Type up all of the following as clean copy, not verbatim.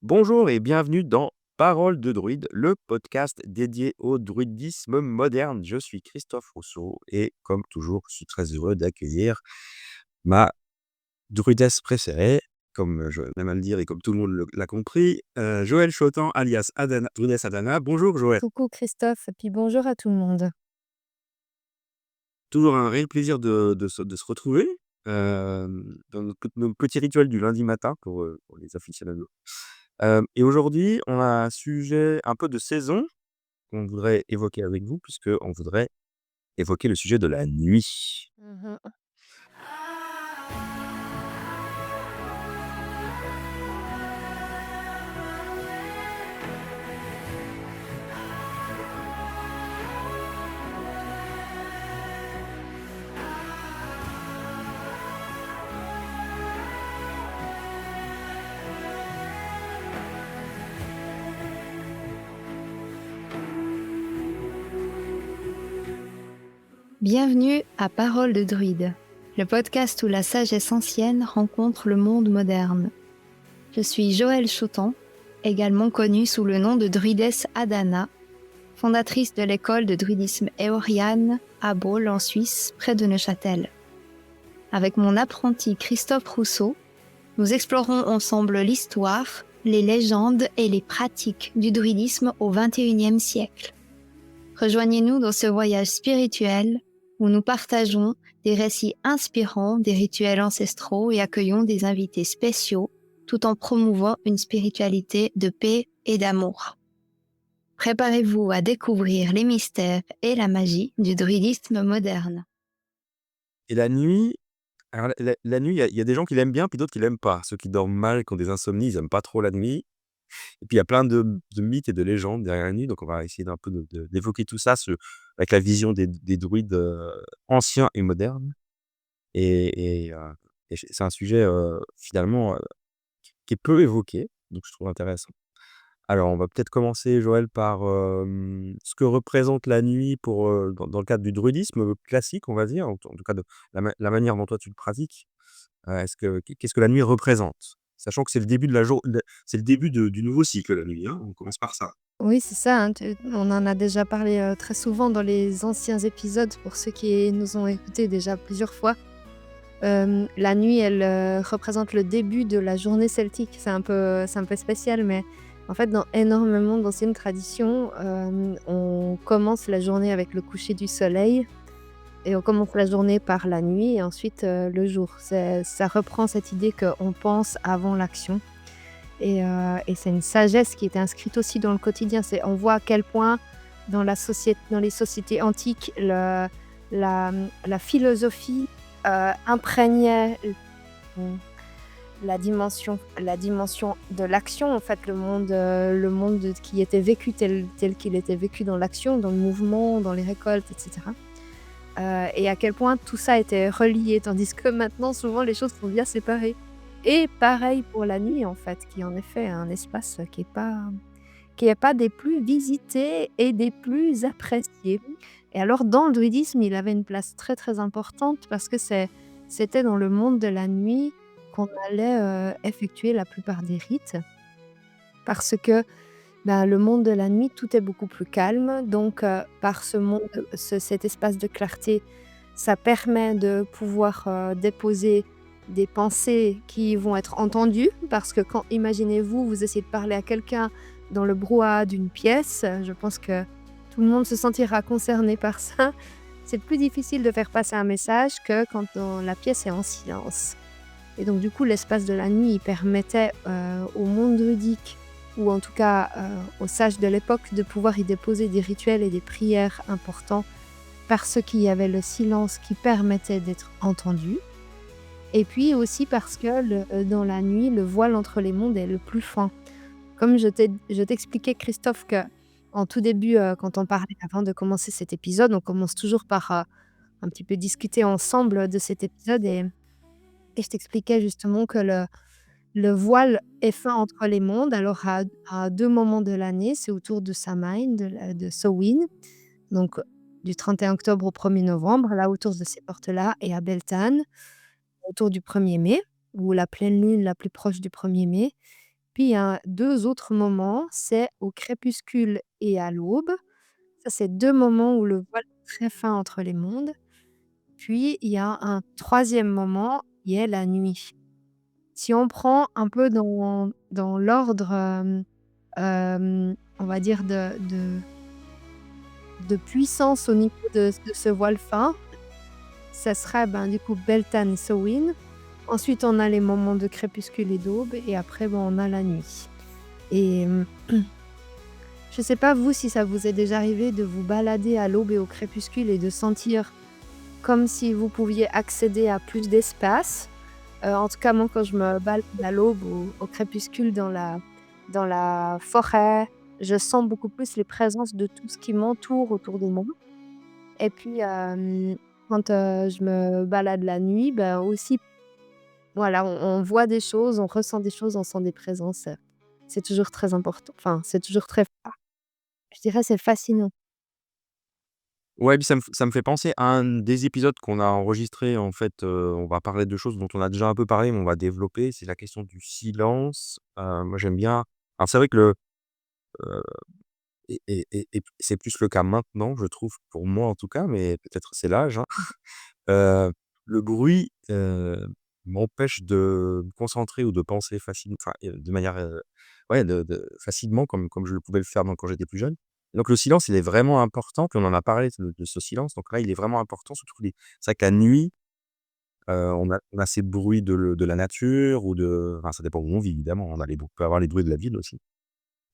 Bonjour et bienvenue dans Parole de druide, le podcast dédié au druidisme moderne. Je suis Christophe Rousseau et comme toujours, je suis très heureux d'accueillir ma druidesse préférée, comme je aime à le dire et comme tout le monde l'a compris, Joël Chotan alias Adana, druidesse Adana. Bonjour Joël. Coucou Christophe, et puis bonjour à tout le monde. Toujours un réel plaisir de se retrouver dans nos petits rituels du lundi matin pour les aficionados. Et aujourd'hui, on a un sujet un peu de saison qu'on voudrait évoquer avec vous, puisqu'on voudrait évoquer le sujet de la nuit. Mmh. Bienvenue à Parole de druide, le podcast où la sagesse ancienne rencontre le monde moderne. Je suis Joël Chotan, également connue sous le nom de druidesse Adana, fondatrice de l'école de druidisme éoriane à Baule en Suisse, près de Neuchâtel. Avec mon apprenti Christophe Rousseau, nous explorons ensemble l'histoire, les légendes et les pratiques du druidisme au XXIe siècle. Rejoignez-nous dans ce voyage spirituel où nous partageons des récits inspirants des rituels ancestraux et accueillons des invités spéciaux tout en promouvant une spiritualité de paix et d'amour. Préparez-vous à découvrir les mystères et la magie du druidisme moderne. Et la nuit, alors la nuit, il y a des gens qui l'aiment bien, puis d'autres qui l'aiment pas. Ceux qui dorment mal, qui ont des insomnies, ils aiment pas trop la nuit. Et puis il y a plein de mythes et de légendes derrière la nuit, donc on va essayer d'un peu d'évoquer tout ça avec la vision des druides anciens et modernes. Et c'est un sujet finalement qui est peu évoqué, donc je trouve intéressant. Alors, on va peut-être commencer, Joël, par ce que représente la nuit dans le cadre du druidisme classique, on va dire, en tout cas de la manière dont toi tu le pratiques. Qu'est-ce que la nuit représente? Sachant que c'est le début de la jour c'est le début du nouveau cycle, la nuit, hein, on commence par ça. Oui, c'est ça, hein, on en a déjà parlé très souvent dans les anciens épisodes pour ceux qui nous ont écoutés déjà plusieurs fois. La nuit, elle représente le début de la journée celtique. C'est un peu spécial, mais en fait, dans énormément d'anciennes traditions, on commence la journée avec le coucher du soleil et on commence la journée par la nuit et ensuite, le jour. Ça reprend cette idée qu'on pense avant l'action et c'est une sagesse qui était inscrite aussi dans le quotidien. On voit à quel point dans les sociétés antiques, la philosophie, imprégnait mmh, la dimension de l'action, en fait, le monde qui était vécu tel qu'il était vécu dans l'action, dans le mouvement, dans les récoltes et cetera. Et à quel point tout ça était relié, tandis que maintenant, souvent, les choses sont bien séparées. Et pareil pour la nuit, en fait, qui est en effet un espace qui est pas des plus visités et des plus appréciés. Et alors dans le druidisme, il avait une place très, très importante parce que c'était dans le monde de la nuit qu'on allait, effectuer la plupart des rites. Parce que, ben, le monde de la nuit, tout est beaucoup plus calme, donc par cet espace de clarté, ça permet de pouvoir, déposer des pensées qui vont être entendues. Parce que quand imaginez-vous, vous essayez de parler à quelqu'un dans le brouhaha d'une pièce, je pense que tout le monde se sentira concerné par ça. C'est plus difficile de faire passer un message que quand la pièce est en silence. Et donc du coup, l'espace de la nuit, il permettait, au monde druidique ou en tout cas, aux sages de l'époque de pouvoir y déposer des rituels et des prières importants parce qu'il y avait le silence qui permettait d'être entendu et puis aussi parce que dans la nuit, le voile entre les mondes est le plus fin. Comme je t'expliquais Christophe qu'en tout début, quand on parlait avant de commencer cet épisode, on commence toujours par, un petit peu discuter ensemble de cet épisode et je t'expliquais justement que le voile est fin entre les mondes, alors à 2 moments de l'année, c'est autour de Samhain, de Samhain, donc du 31 octobre au 1er novembre, là autour de ces portes-là et à Beltane, autour du 1er mai ou la pleine lune la plus proche du 1er mai. puis il y a 2 autres moments, c'est au crépuscule et à l'aube. Ça, c'est 2 moments où le voile est très fin entre les mondes. Puis il y a un troisième moment qui est la nuit. Si on prend un peu dans l'ordre, on va dire de puissance au niveau de ce voile fin, ça serait, ben, du coup, Beltane et Samhain. Ensuite, on a les moments de crépuscule et d'aube et après, ben, on a la nuit et je sais pas vous si ça vous est déjà arrivé de vous balader à l'aube et au crépuscule et de sentir comme si vous pouviez accéder à plus d'espace. En tout cas, moi, quand je me balade à l'aube ou au crépuscule dans la forêt, je sens beaucoup plus les présences de tout ce qui m'entoure autour de moi et puis, quand, je me balade la nuit, ben, aussi, voilà, on voit des choses, on ressent des choses, on sent des présences, c'est toujours très important. Enfin, c'est toujours très je dirais, c'est fascinant. Ouais, puis ça me fait penser à un des épisodes qu'on a enregistré en fait, on va parler de choses dont on a déjà un peu parlé, mais on va développer, c'est la question du silence. Moi j'aime bien alors c'est vrai que heu et c'est plus le cas maintenant, je trouve, pour moi en tout cas, mais peut-être c'est l'âge, hein. Heu, le bruit, m'empêche de me concentrer ou de penser facilement, enfin, de manière, ouais, de facilement comme je le pouvais le faire quand j'étais plus jeune. Donc le silence, il est vraiment important, puis on en a parlé de ce silence, donc là, il est vraiment important, surtout c'est vrai que la nuit, on a ces bruits de la nature ou enfin, ça dépend où on vit évidemment, on peut avoir les bruits de la ville aussi.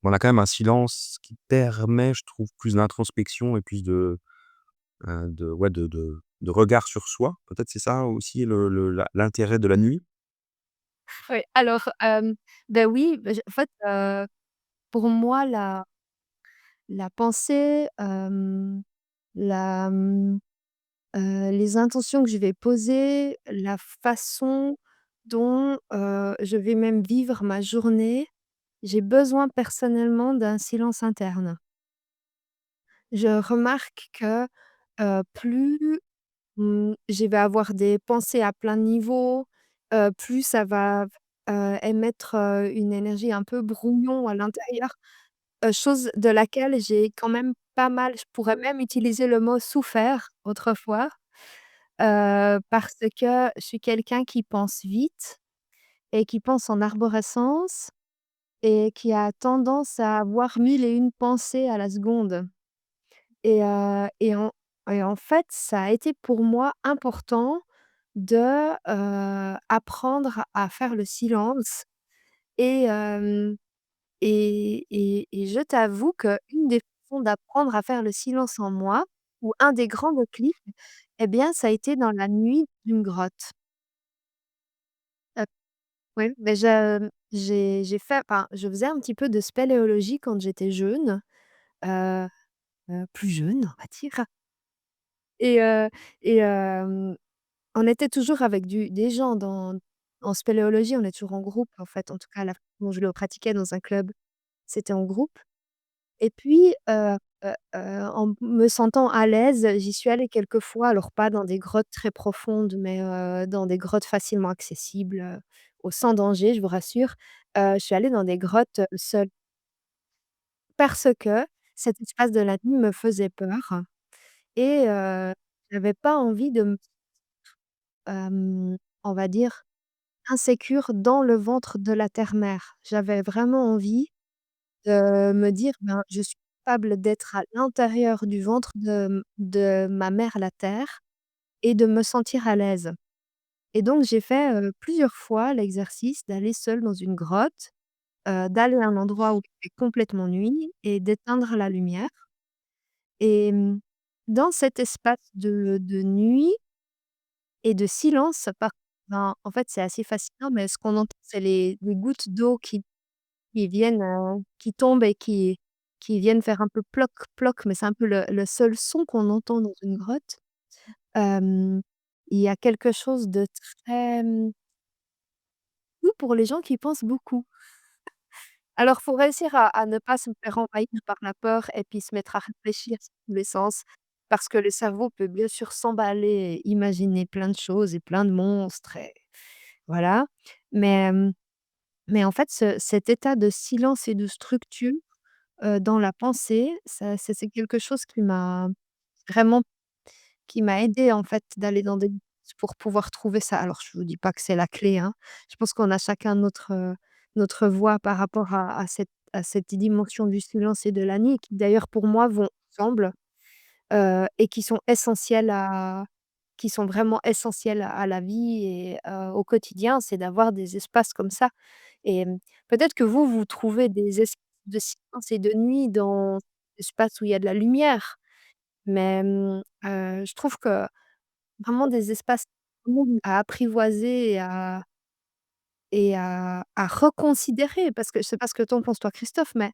Mais on a quand même un silence qui permet, je trouve, plus d'introspection et plus de ouais, de regard sur soi. Peut-être c'est ça aussi l'intérêt de la nuit? Oui, alors, bah, oui, bah, en fait, pour moi, la pensée, la, les intentions que je vais poser, la façon dont, je vais même vivre ma journée, j'ai besoin personnellement d'un silence interne. Je remarque que, plus, je vais avoir des pensées à plein de niveaux, plus ça va, émettre, une énergie un peu brouillon à l'intérieur, chose de laquelle j'ai quand même pas mal je pourrais même utiliser le mot «souffert» autrefois, parce que je suis quelqu'un qui pense vite et qui pense en arborescence et qui a tendance à avoir 1000 et une pensées à la seconde. Et en fait, ça a été pour moi important de, apprendre à faire le silence et je t'avoue qu'une des façons d'apprendre à faire le silence en moi, ou un des grands déclics, et bien, ça a été dans la nuit d'une grotte. Heu, ouais, beh, j'ai fait enfin, je faisais un petit peu de spéléologie quand j'étais jeune, heu plus jeune, on va dire. Et et on était toujours avec des gens en spéléologie, on est toujours en groupe, en fait, en tout cas la façon dont je le pratiquais dans un club, c'était en groupe et puis, en me sentant à l'aise, j'y suis allée quelques fois, alors pas dans des grottes très profondes, mais dans des grottes facilement accessibles, sans danger, je vous rassure. Je suis allée dans des grottes, seule parce que cet espace de la nuit me faisait peur et j'avais pas envie de me on va dire, insécure dans le ventre de la terre-mère. J'avais vraiment envie de me dire: «Ben, je suis capable d'être à l'intérieur du ventre de ma mère la terre et de me sentir à l'aise» et donc j'ai fait, plusieurs fois l'exercice d'aller seule dans une grotte, d'aller à un endroit où il fait complètement nuit et d'éteindre la lumière et dans cet espace de nuit et de silence ben, en fait, c'est assez fascinant, mais ce qu'on entend, c'est les gouttes d'eau qui viennent, qui tombent et qui viennent faire un peu ploc, ploc, mais c'est un peu le seul son qu'on entend dans une grotte. Hem, il y a quelque chose de très, doux pour les gens qui pensent beaucoup. Alors, faut réussir à ne pas se faire envahir par la peur et puis se mettre à réfléchir sur tous les sens, parce que le cerveau peut bien sûr s'emballer et imaginer plein de choses et plein de monstres et voilà. Mais, Mais en fait, cet état de silence et de structure, dans la pensée, ça c'est quelque chose vraiment qui m'a aidée en fait d'aller dans des pour pouvoir trouver ça. Alors je vous dis pas que c'est la clé, hein. Je pense qu'on a chacun notre voie par rapport à cette dimension du silence et de la nuit qui d'ailleurs pour moi vont ensemble, et qui sont vraiment essentiels à la vie et au quotidien. C'est d'avoir des espaces comme ça et peut-être que vous, vous trouvez des espaces de silence et de nuit dans des espaces où il y a de la lumière, mais je trouve que vraiment des espaces à apprivoiser et à reconsidérer parce que je sais pas ce que tu en penses toi Christophe, mais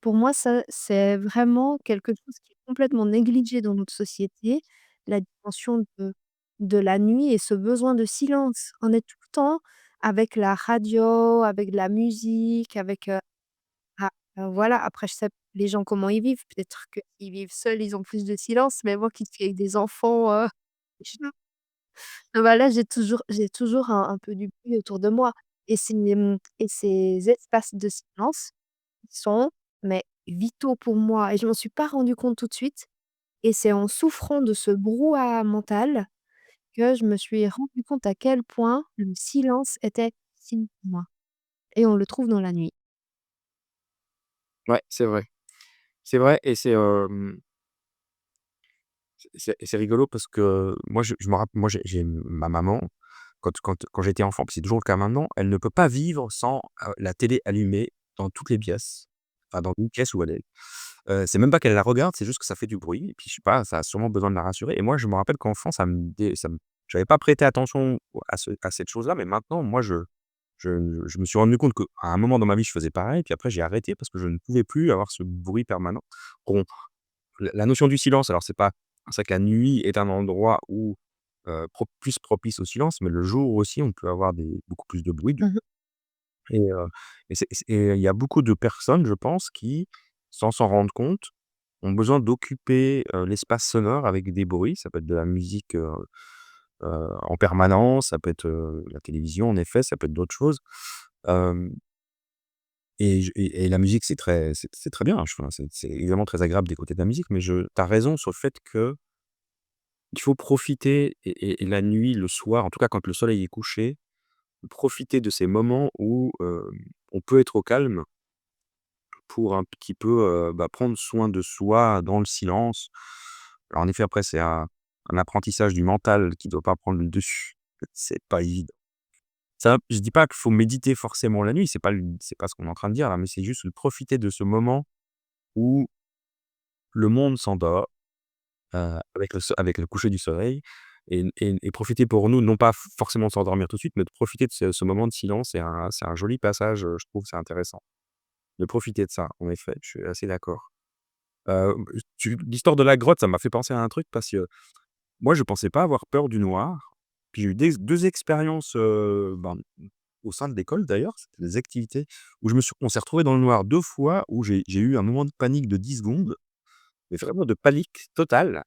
pour moi ça, c'est vraiment quelque chose qui est complètement négligé dans notre société, la dimension de la nuit et ce besoin de silence. On est tout le temps avec la radio, avec de la musique, avec, ah, voilà, après je sais pas les gens comment ils vivent, peut-être qu'ils vivent seuls, ils ont plus de silence, mais moi qui suis avec des enfants, ah bah, là, j'ai toujours un peu du bruit autour de moi et ces espaces de silence sont, mais vitaux pour moi et je m'en suis pas rendu compte tout de suite et c'est en souffrant de ce brouhaha mental que je me suis rendu compte à quel point le silence était utile pour moi et on le trouve dans la nuit. Ouais, c'est vrai. C'est vrai et c'est rigolo parce que moi je me rappelle moi j'ai ma maman, quand j'étais enfant, puis c'est toujours le cas maintenant, elle ne peut pas vivre sans, la télé allumée dans toutes les pièces, enfin dans une pièce où elle est. C'est même pas qu'elle la regarde, c'est juste que ça fait du bruit et puis je sais pas, ça a sûrement besoin de la rassurer et moi je me rappelle qu'enfant ça me j'avais pas prêté attention à cette chose-là, mais maintenant moi je me suis rendu compte qu'à un moment dans ma vie je faisais pareil, puis après j'ai arrêté parce que je ne pouvais plus avoir ce bruit permanent. Bon, la notion du silence, alors c'est vrai que la nuit est un endroit où, plus propice au silence, mais le jour aussi on peut avoir beaucoup plus de bruit Mmh. et et il y a beaucoup de personnes, je pense, qui, sans s'en rendre compte, ont besoin d'occuper, l'espace sonore avec des bruits. Ça peut être de la musique, en permanence, ça peut être, la télévision en effet, ça peut être d'autres choses. Hem et la musique c'est très bien, enfin, c'est évidemment très agréable d'écouter de la musique, mais tu as raison sur le fait qu'il faut profiter et la nuit, le soir, en tout cas quand le soleil est couché, profiter de ces moments où, on peut être au calme pour un petit peu, bah, prendre soin de soi dans le silence. Alors en effet, après c'est un apprentissage du mental qui doit pas prendre le dessus. C'est pas évident. Ça je dis pas qu'il faut méditer forcément la nuit, c'est pas ce qu'on est en train de dire là, mais c'est juste de profiter de ce moment où le monde s'endort, avec le coucher du soleil et profiter pour nous, non pas forcément de s'endormir tout de suite, mais de profiter de ce moment de silence. C'est un joli passage, je trouve, c'est intéressant. De profiter de ça, en effet, je suis assez d'accord. Heu, tu l'histoire de la grotte, ça m'a fait penser à un truc parce que moi, je pensais pas avoir peur du noir. Puis j'ai eu des 2 expériences, ben, au sein de l'école d'ailleurs, c'était des activités où on s'est retrouvé dans le noir 2 fois, où j'ai eu un moment de panique de 10 secondes, mais vraiment de panique totale,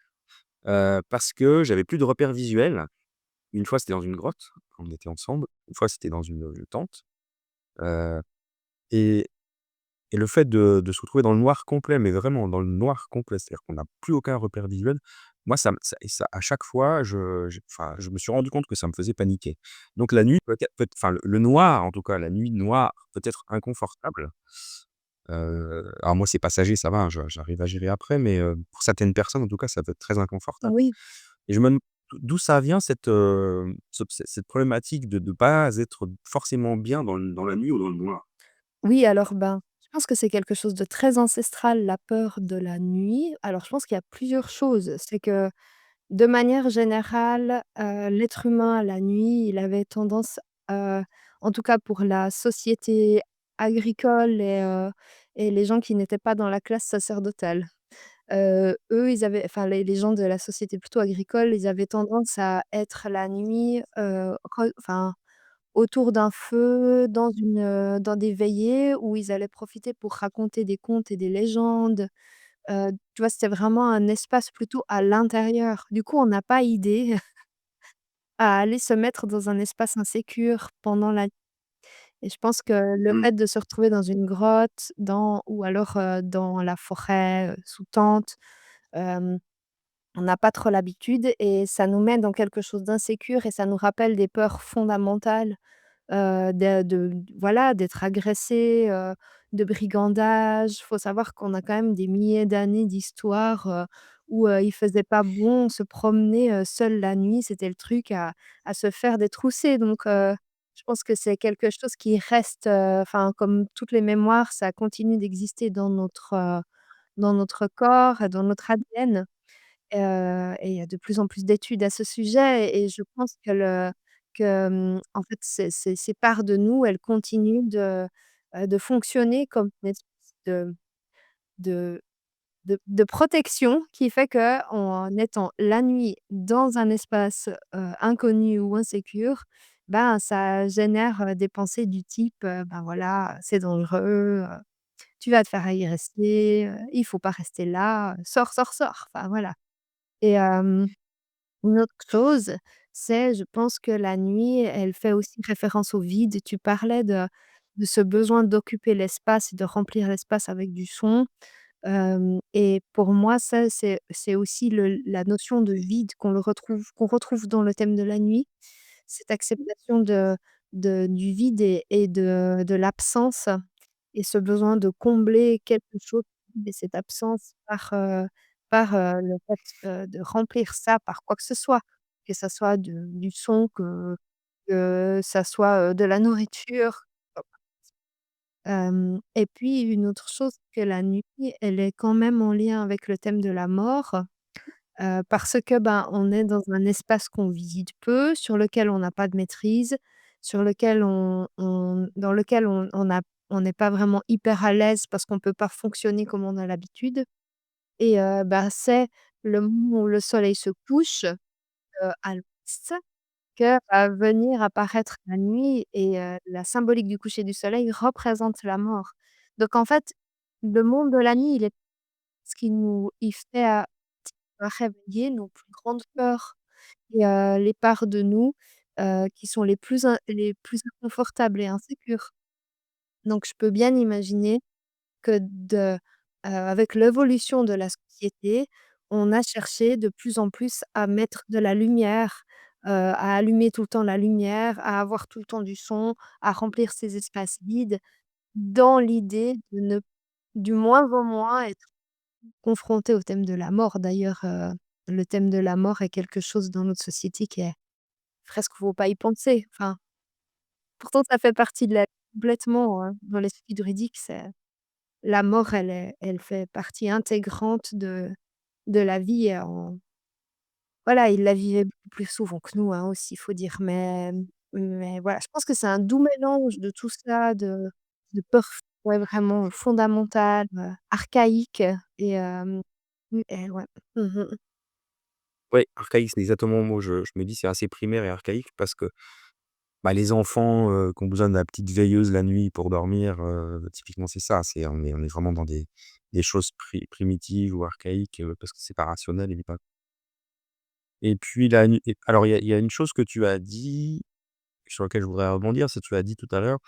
parce que j'avais plus de repères visuels. Une fois, c'était dans une grotte, on était ensemble. Une fois, c'était dans une tente, heu et Et le fait de se retrouver dans le noir complet, mais vraiment dans le noir complet, c'est-à-dire qu'on n'a plus aucun repère visuel, moi ça à chaque fois, enfin, je me suis rendu compte que ça me faisait paniquer. Donc la nuit enfin le noir en tout cas, la nuit noire peut être inconfortable. Alors moi c'est passager, ça va, hein, j'arrive à gérer après, mais pour certaines personnes en tout cas, ça peut être très inconfortable Oui. et je me dem d'où ça vient cette problématique de pas être forcément bien dans la nuit ou dans le noir? Oui, alors, ben, je pense que c'est quelque chose de très ancestral, la peur de la nuit. Alors je pense qu'il y a plusieurs choses. C'est que de manière générale, l'être humain, la nuit, il avait tendance, en tout cas pour la société agricole et les gens qui n'étaient pas dans la classe sacerdotale. Eux, ils avaient enfin les gens de la société plutôt agricole, ils avaient tendance à être la nuit, enfin autour d'un feu, dans des veillées où ils allaient profiter pour raconter des contes et des légendes. Tu vois, c'était vraiment un espace plutôt à l'intérieur. Du coup, on n'a pas idée à aller se mettre dans un espace insécure pendant la et je pense que le Mmh. fait de se retrouver dans une grotte, dans ou alors, dans la forêt, sous tente, hem, on n'a pas trop l'habitude et ça nous met dans quelque chose d'insécure et ça nous rappelle des peurs fondamentales. De voilà, d'être agressé, de brigandage. Faut savoir qu'on a quand même des milliers d'années d'histoire, où, il faisait pas bon se promener, seul la nuit. C'était le truc à se faire détrousser donc je pense que c'est quelque chose qui reste, enfin, comme toutes les mémoires, ça continue d'exister dans notre corps, dans notre ADN. Et il y a de plus en plus d'études à ce sujet et je pense en fait, ces parts de nous, elles continuent de fonctionner comme une espèce de de protection qui fait qu'en étant la nuit dans un espace, inconnu ou insécure, ben, ça génère, des pensées du type, ben, voilà, «C'est dangereux, tu vas te faire agresser, il faut pas rester là, sors, sors, sors!» Enfin voilà et une autre chose, c'est je pense que la nuit, elle fait aussi référence au vide. Tu parlais de ce besoin d'occuper l'espace et de remplir l'espace avec du son, et pour moi, ça, c'est aussi la notion de vide qu'on retrouve dans le thème de la nuit. Cette acceptation du vide et de l'absence et ce besoin de combler quelque chose et cette absence par le fait, de remplir ça par quoi que ce soit. Que ça soit du son, que ça soit, de la nourriture. Et puis une autre chose, que la nuit, elle est quand même en lien avec le thème de la mort, parce que, ben, on est dans un espace qu'on visite peu, sur lequel on n'a pas de maîtrise, sur lequel on dans lequel on n'est pas vraiment hyper à l'aise parce qu'on peut pas fonctionner comme on a l'habitude et bah, c'est le moment où le soleil se couche, à l'ouest que va venir apparaître la nuit et la symbolique du coucher du soleil représente la mort. Donc en fait, le monde de la nuit, il est ce qui nous il fait, réveiller nos plus grandes peurs et les parts de nous, qui sont les plus inconfortables et insécures. Donc je peux bien imaginer que avec l'évolution de la société, on a cherché de plus en plus à mettre de la lumière, à allumer tout le temps la lumière, à avoir tout le temps du son, à remplir ces espaces vides, dans l'idée de ne du moins au moins être confronté au thème de la mort. D'ailleurs, le thème de la mort est quelque chose dans notre société qui est presque faut pas y penser. Enfin, pourtant ça fait partie de la complètement, hein. Dans l'esprit druidique, c'est la mort, elle fait partie intégrante de la vie et en voilà, ils la vivaient beaucoup plus souvent que nous, hein, aussi, il faut dire. Mais voilà, je pense que c'est un doux mélange de tout ça, de peurs ouais, vraiment fondamentales, archaïques et et ouais. Mmh mh. Ouais, archaïque, c'est exactement le mot. Je me dis: «C'est assez primaire et archaïque» parce que, bah, les enfants, qui ont besoin de la petite veilleuse la nuit pour dormir, typiquement, c'est ça. On est vraiment dans des choses primitives ou archaïques, parce que c'est pas rationnel et pas et puis la nuit et alors il y a une chose que tu as dit, sur laquelle je voudrais rebondir, c'est que tu as dit tout à l'heure,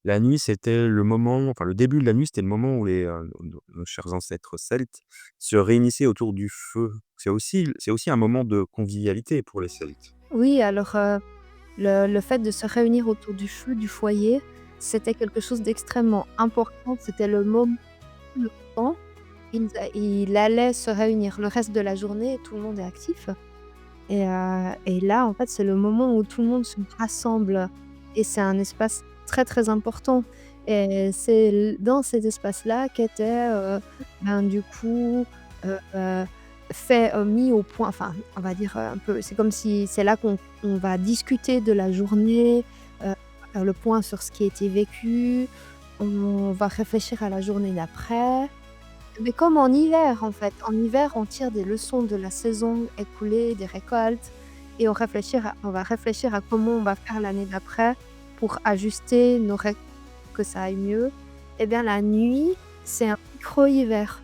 la nuit, c'était le moment enfin, le début de la nuit, c'était le moment où nos chers ancêtres celtes se réunissaient autour du feu. C'est aussi un moment de convivialité pour les Celtes. Oui, alors, le fait de se réunir autour du feu du foyer, c'était quelque chose d'extrêmement important. C'était le moment où le temps, il allait se réunir le reste de la journée, tout le monde est actif. Et là, en fait, c'est le moment où tout le monde se rassemble et c'est un espace très, très important et c'est dans cet espace-là qu'était, ben, du coup, heu, mis au point enfin, on va dire, un peu c'est comme si c'est là qu'on va discuter de la journée, faire le point sur ce qui a été vécu, on va réfléchir à la journée d'après. Mais comme en hiver, en fait. En hiver, on tire des leçons de la saison écoulée, des récoltes et on va réfléchir à comment on va faire l'année d'après pour ajuster nos récoltes pour que ça aille mieux. Et bien, la nuit, c'est un micro-hiver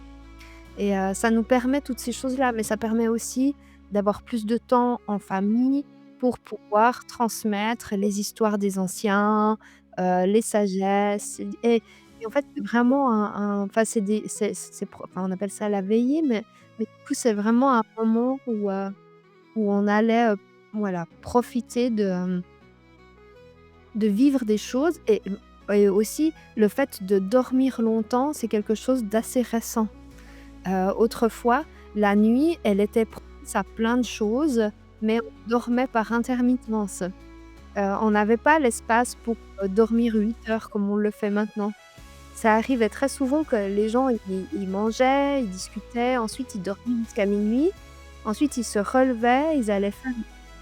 et ça nous permet toutes ces choses-là, mais ça permet aussi d'avoir plus de temps en famille pour pouvoir transmettre les histoires des anciens, les sagesses et en fait, c'est vraiment enfin, c'est enfin, on appelle ça la veillée, mais du coup, c'est vraiment un moment où on allait, voilà, profiter de vivre des choses et aussi le fait de dormir longtemps, c'est quelque chose d'assez récent. Autrefois, la nuit, elle était propice à plein de choses, mais on dormait par intermittence. On n'avait pas l'espace pour, dormir 8 heures comme on le fait maintenant. Ça arrivait très souvent que les gens, ils mangeaient, ils discutaient, ensuite ils dormaient jusqu'à minuit. Ensuite ils se relevaient, ils allaient faire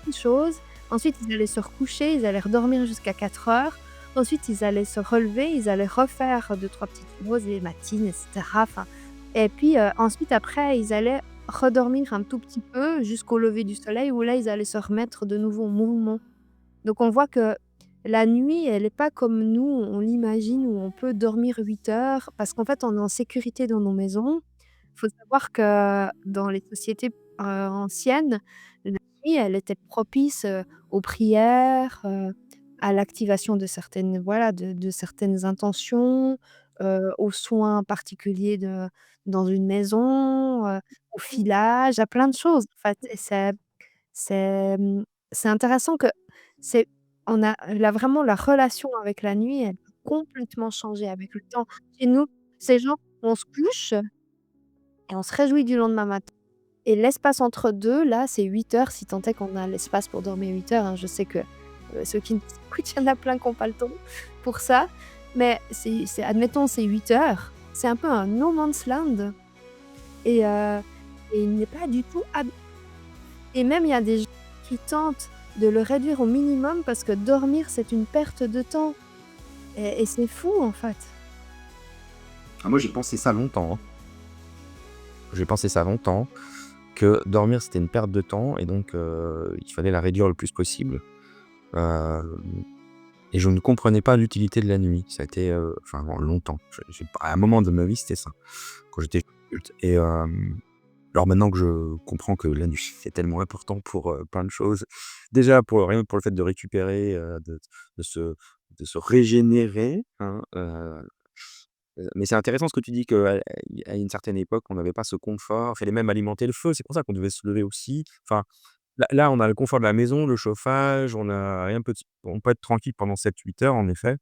une chose, ensuite ils allaient se recoucher, ils allaient redormir jusqu'à 4 heures. Ensuite ils allaient se relever, ils allaient refaire deux-trois petites choses, les matines et cetera, enfin et puis, ensuite après ils allaient redormir un tout petit peu jusqu'au lever du soleil où là ils allaient se remettre de nouveau en mouvement. Donc on voit que la nuit, elle est pas comme nous, on l'imagine, où on peut dormir 8 heures parce qu'en fait, on est en sécurité dans nos maisons. Il faut savoir que dans les sociétés, anciennes, la nuit, elle était propice, aux prières, à l'activation de certaines voilà, de certaines intentions, aux soins particuliers dans une maison, au filage, à plein de choses. En fait et c'est, c'est intéressant que c'est on a là, vraiment la relation avec la nuit, elle a complètement changé avec le temps. Chez nous, c'est genre, on se couche et on se réjouit du lendemain matin et l'espace entre 2 là, c'est 8 heures si tant est qu'on a l'espace pour dormir 8 heures, hein. Je sais que, ceux qui nous écoutent, il y en a plein qui ont pas le temps pour ça, mais c'est admettons, c'est 8 heures, c'est un peu un no man's land et il n'est pas du tout et même, il y a des gens qui tentent de le réduire au minimum parce que dormir, c'est une perte de temps et c'est fou, en fait. Ah moi j'ai pensé ça longtemps, hein. J'ai pensé ça longtemps, que dormir c'était une perte de temps et donc il fallait la réduire le plus possible. Hem Et je ne comprenais pas l'utilité de la nuit. Ça a été, enfin bon longtemps. J'ai à un moment de ma vie, c'était ça, quand j'étais adulte et alors maintenant que je comprends que la nuit, c'est tellement important pour, plein de choses. Déjà pour rien que pour le fait de récupérer, de se de se régénérer, hein, mais c'est intéressant ce que tu dis qu'à à une certaine époque, on n'avait pas ce confort. Fallait même alimenter le feu, c'est pour ça qu'on devait se lever aussi. Enfin, là, on a le confort de la maison, le chauffage, on a rien peut on peut être tranquille pendant 7-8 heures en effet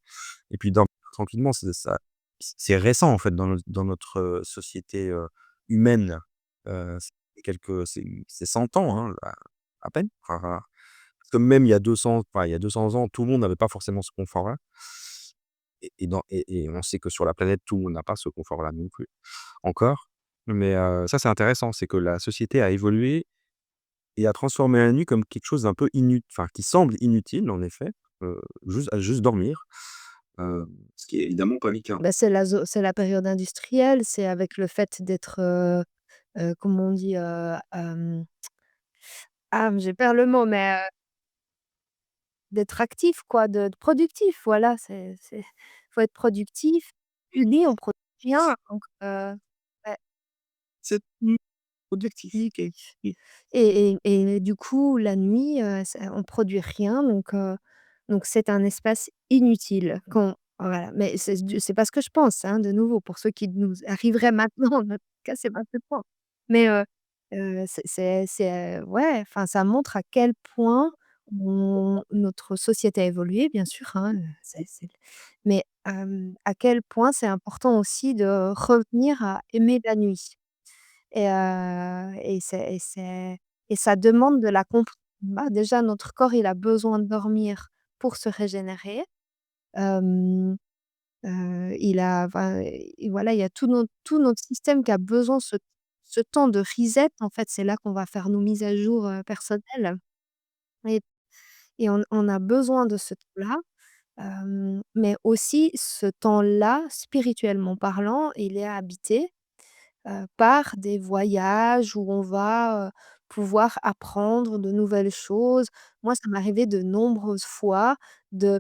et puis dormir tranquillement, c'est récent en fait dans notre, société, humaine. C'est 100 ans, hein, à peine. Enfin, parce que même il y a 200 ans, tout le monde n'avait pas forcément ce confort-là et on sait que sur la planète, tout le monde n'a pas ce confort-là non plus, encore. Mais ça, c'est intéressant, c'est que la société a évolué et a transformé la nuit comme quelque chose d'un peu enfin, qui semble inutile en effet, juste dormir, ce qui est évidemment pas le cas. Bah, c'est la période industrielle, c'est avec le fait d'être, comment on dit? Je perds le mot, mais, d'être actif quoi, de productif, voilà, c'est faut être productif. Unis, on produit rien, donc ouais. C'est productif. Et du coup, la nuit, ça on produit rien donc c'est un espace inutile qu'on voilà, mais c'est pas ce que je pense, hein, de nouveau pour ceux qui nous arriveraient maintenant, notre cas, c'est pas ce point. Mais ouais, enfin, ça montre à quel point notre société a évolué, bien sûr, hein, c'est mais à quel point c'est important aussi de revenir à aimer la nuit. Et ça demande de la bah, déjà notre corps, il a besoin de dormir pour se régénérer. Hem, il a enfin et voilà, il y a tout notre système qui a besoin ce temps de reset, en fait, c'est là qu'on va faire nos mises à jour, personnelles et on a besoin de ce temps-là, mais aussi ce temps-là, spirituellement parlant, il est habité par des voyages où on va, pouvoir apprendre de nouvelles choses. Moi, ça m'est arrivé de nombreuses fois de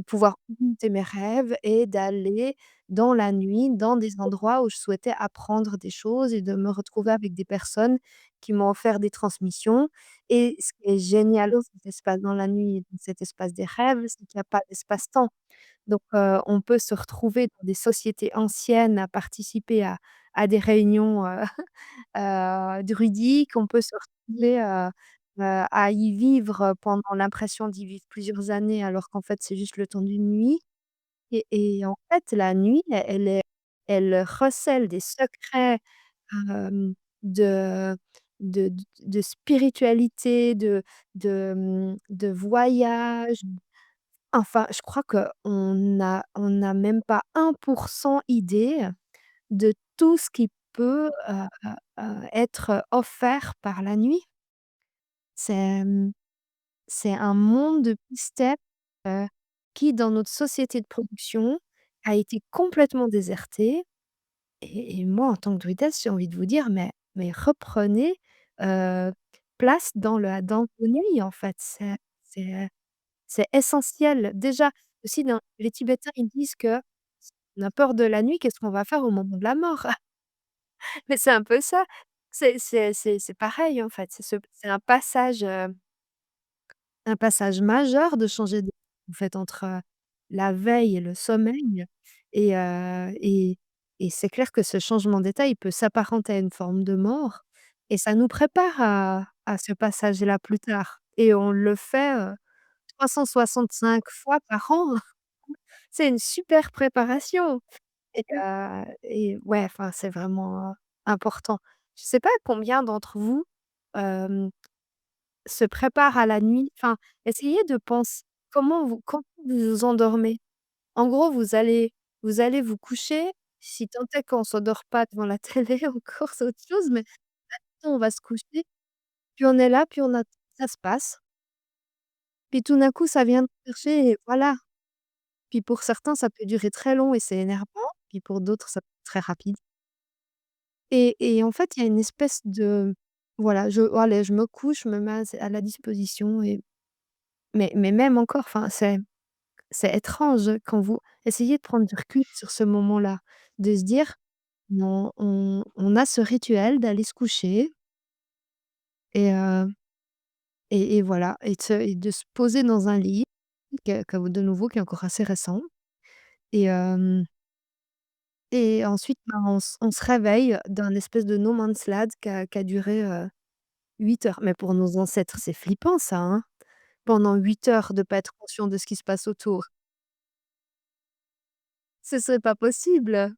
pouvoir occulter mes rêves et d'aller dans la nuit, dans des endroits où je souhaitais apprendre des choses et de me retrouver avec des personnes qui m'ont offert des transmissions. Et ce qui est génial dans cet espace dans la nuit, dans cet espace des rêves, c'est qu'il y a pas d'espace-temps. Donc, on peut se retrouver dans des sociétés anciennes à participer à des réunions, druidiques. On peut se retrouver, à y vivre pendant l'impression d'y vivre plusieurs années alors qu'en fait, c'est juste le temps d'une nuit. Et en fait, la nuit, elle recèle des secrets, de de spiritualité, de voyage. Enfin, je crois qu'on n'a même pas 1% idée de tout ce qui peut, être offert par la nuit. C'est, c'est un monde de mystère, heu, qui dans notre société de production a été complètement déserté. Et moi, en tant que druidesse, j'ai envie de vous dire: «Mais reprenez, heu, place dans vos nuits, en fait». C'est essentiel. Déjà, aussi dans les Tibétains, ils disent que si on a peur de la nuit, qu'est-ce qu'on va faire au moment de la mort? Mais c'est un peu ça. C'est pareil, en fait. C'est un passage majeur de changer de en fait, entre, la veille et le sommeil. Et c'est clair que ce changement d'état, il peut s'apparenter à une forme de mort et ça nous prépare à ce passage-là plus tard et on le fait, 365 fois par an. C'est une super préparation et ouais, enfin, c'est vraiment, important. Je sais pas combien d'entre vous, hem, se préparent à la nuit? Enfin, essayez de penser comment vous vous endormez. En gros, vous allez vous coucher, si tant est qu'on s'endort pas devant la télé encore, c'est autre chose, mais on va se coucher, puis on est là, puis on attend que ça se passe, puis tout d'un coup, ça vient nous chercher et voilà. Puis pour certains, ça peut durer très long et c'est énervant, puis pour d'autres, ça peut être très rapide et en fait, il y a une espèce de voilà, allez, je me couche, je me mets à la disposition et mais même encore, enfin, c'est étrange quand vous essayez de prendre du recul sur ce moment-là, de se dire: «On a ce rituel d'aller se coucher et voilà et de se poser dans un lit que de nouveau qui est encore assez récent et hem» Et ensuite, ben, on se réveille d'un espèce de no man's land qui a duré, 8 heures. Mais pour nos ancêtres, c'est flippant ça, hein? Pendant 8 heures de pas être conscient de ce qui se passe autour. Ce serait pas possible.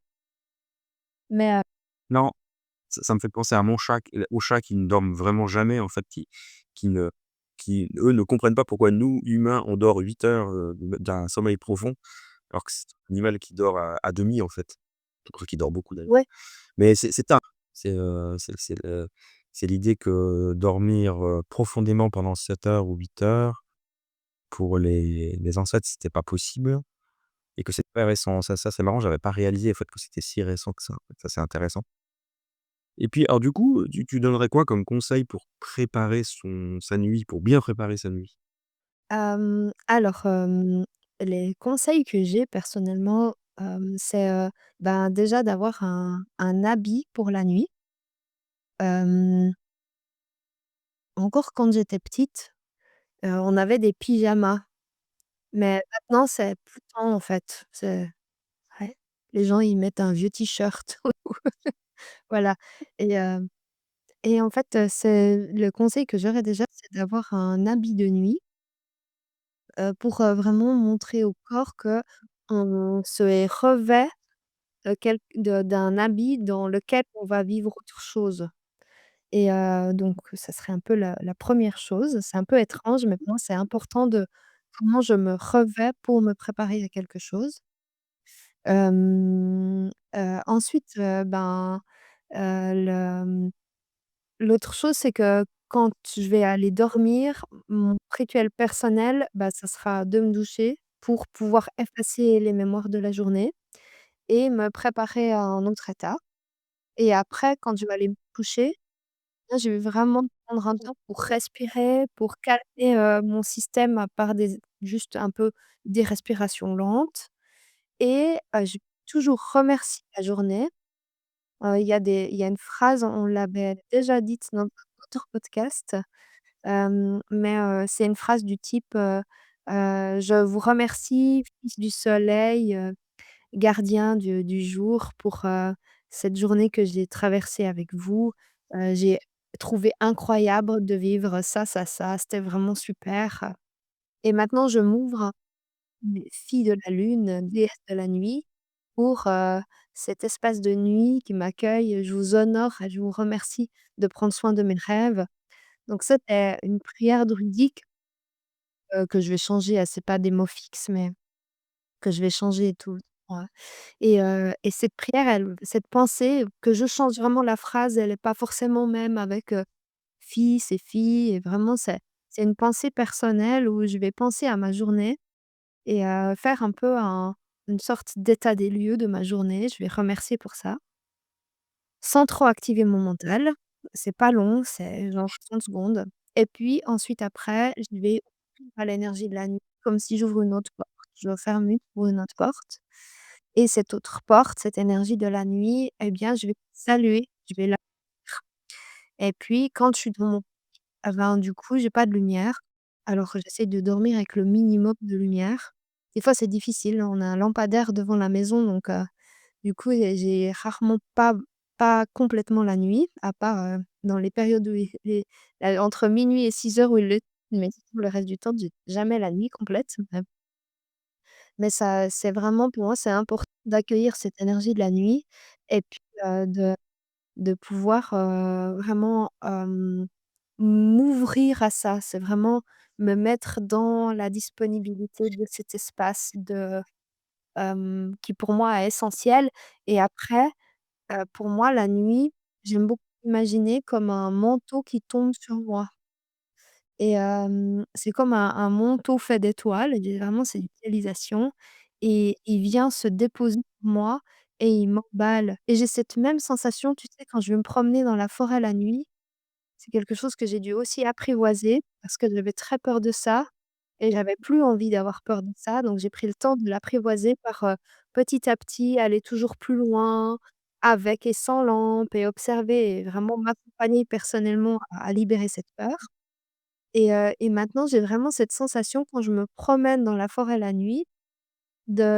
Mais, Non, ça me fait penser à mon chat aux chats qui ne dorment vraiment jamais en fait, qui ne qui eux ne comprennent pas pourquoi nous, humains, on dort 8 heures, d'un sommeil profond, alors que c'est un animal qui dort à demi en fait. Enfin qui dort beaucoup d'ailleurs. ouais, Mais c'est tard. C'est l'idée que dormir, profondément pendant 7 heures ou 8 heures, pour les ancêtres, c'était pas possible et que c'est très récent. Ça c'est marrant, j'avais pas réalisé en fait que c'était si récent que ça, en fait. Ça c'est intéressant. Et puis alors du coup, tu donnerais quoi comme conseil pour préparer sa nuit, pour bien préparer sa nuit? alors, les conseils que j'ai personnellement, c'est, ben, déjà d'avoir un habit pour la nuit. Hem, Encore quand j'étais petite, on avait des pyjamas, mais maintenant c'est plus tant en fait. Ouais, les gens, ils mettent un vieux t-shirt. Voilà et en fait, c'est le conseil que j'aurais déjà, c'est d'avoir un habit de nuit, pour, vraiment montrer au corps qu'on se revêt, d'un habit dans lequel on va vivre autre chose et donc ça serait un peu la 1re chose. C'est un peu étrange, mais pour moi, c'est important de comment je me revêt pour me préparer à quelque chose. Ensuite, ben, l'autre chose, c'est que quand je vais aller dormir, mon rituel personnel, bah, ça sera de me doucher pour pouvoir effacer les mémoires de la journée et me préparer à un autre état et après quand je vais aller me coucher, là, je vais vraiment prendre un temps pour respirer, pour calmer, mon système par juste un peu des respirations lentes et je toujours remercier la journée. Il y a une phrase, on l'avait déjà dite dans d'autres podcasts, mais c'est une phrase du type, «Je vous remercie, fils du soleil, gardien du jour, pour, cette journée que j'ai traversée avec vous. J'ai trouvé incroyable de vivre ça, ça, ça. C'était vraiment super, et maintenant je m'ouvre, fille de la lune, déesse de la nuit, pour, cet espace de nuit qui m'accueille. Je vous honore et je vous remercie de prendre soin de mes rêves». Donc ça, c'est une prière druidique, que je vais changer. C'est pas des mots fixes, mais que je vais changer et tout. Ouais. Et cette prière, cette pensée que je change vraiment la phrase, elle est pas forcément même avec, fils et filles, et vraiment c'est une pensée personnelle où je vais penser à ma journée et faire un peu une sorte d'état des lieux de ma journée. Je vais remercier pour ça, sans trop activer mon mental. C'est pas long, c'est genre 30 secondes, et puis ensuite après, je vais ouvrir à l'énergie de la nuit comme si j'ouvre une autre porte. Je ferme une pour une autre porte, et cette autre porte, cette énergie de la nuit, eh bien, je vais saluer, je vais la et puis quand je suis dans mon ben, du coup, j'ai pas de lumière, alors que j'essaie de dormir avec le minimum de lumière. Des fois, c'est difficile, on a un lampadaire devant la maison, donc du coup, j'ai rarement pas complètement la nuit, à part, dans les périodes où entre minuit et 6 heures où il le mais sinon le reste du temps, j'ai jamais la nuit complète. Mais ça, c'est vraiment pour moi, c'est important d'accueillir cette énergie de la nuit, et puis, de pouvoir, vraiment, m'ouvrir à ça. C'est vraiment me mettre dans la disponibilité de cet espace qui pour moi est essentiel. Et après, pour moi, la nuit, j'aime beaucoup imaginer comme un manteau qui tombe sur moi. Et c'est comme un manteau fait d'étoiles, et vraiment c'est une visualisation, et il vient se déposer sur moi et il m'emballe, et j'ai cette même sensation, tu sais, quand je vais me promener dans la forêt la nuit. C'est quelque chose que j'ai dû aussi apprivoiser parce que j'avais très peur de ça et j'avais plus envie d'avoir peur de ça, donc j'ai pris le temps de l'apprivoiser par, petit à petit aller toujours plus loin, avec et sans lampe, et observer et vraiment m'accompagner personnellement à libérer cette peur. Et maintenant, j'ai vraiment cette sensation quand je me promène dans la forêt la nuit,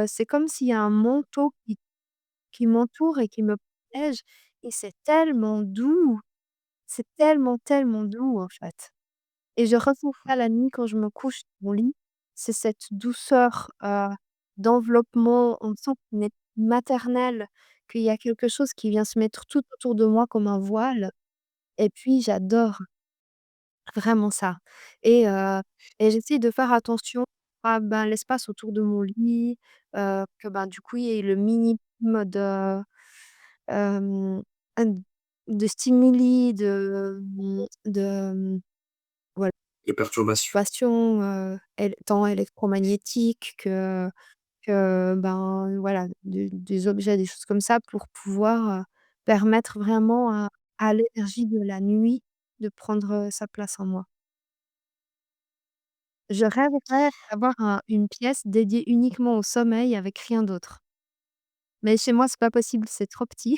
c'est comme s'il y a un manteau qui m'entoure et qui me protège, et c'est tellement doux, c'est tellement, tellement doux, en fait. Et je ressens ça la nuit quand je me couche dans mon lit. C'est cette douceur, d'enveloppement. On sent qu'on est maternelle, qu'il y a quelque chose qui vient se mettre tout autour de moi comme un voile, et puis j'adore. Vraiment ça. Et j'essaie de faire attention à, ben, l'espace autour de mon lit, que, ben, du coup, il y ait le minimum de, hem, d de stimuli, voilà, Les perturbations. passion, tant électromagnétiques que, ben, voilà, des objets, des choses comme ça, pour pouvoir, permettre vraiment à l'énergie de la nuit de prendre, sa place en moi. Je rêverais d'avoir une pièce dédiée uniquement au sommeil avec rien d'autre. Mais chez moi, c'est pas possible, c'est trop petit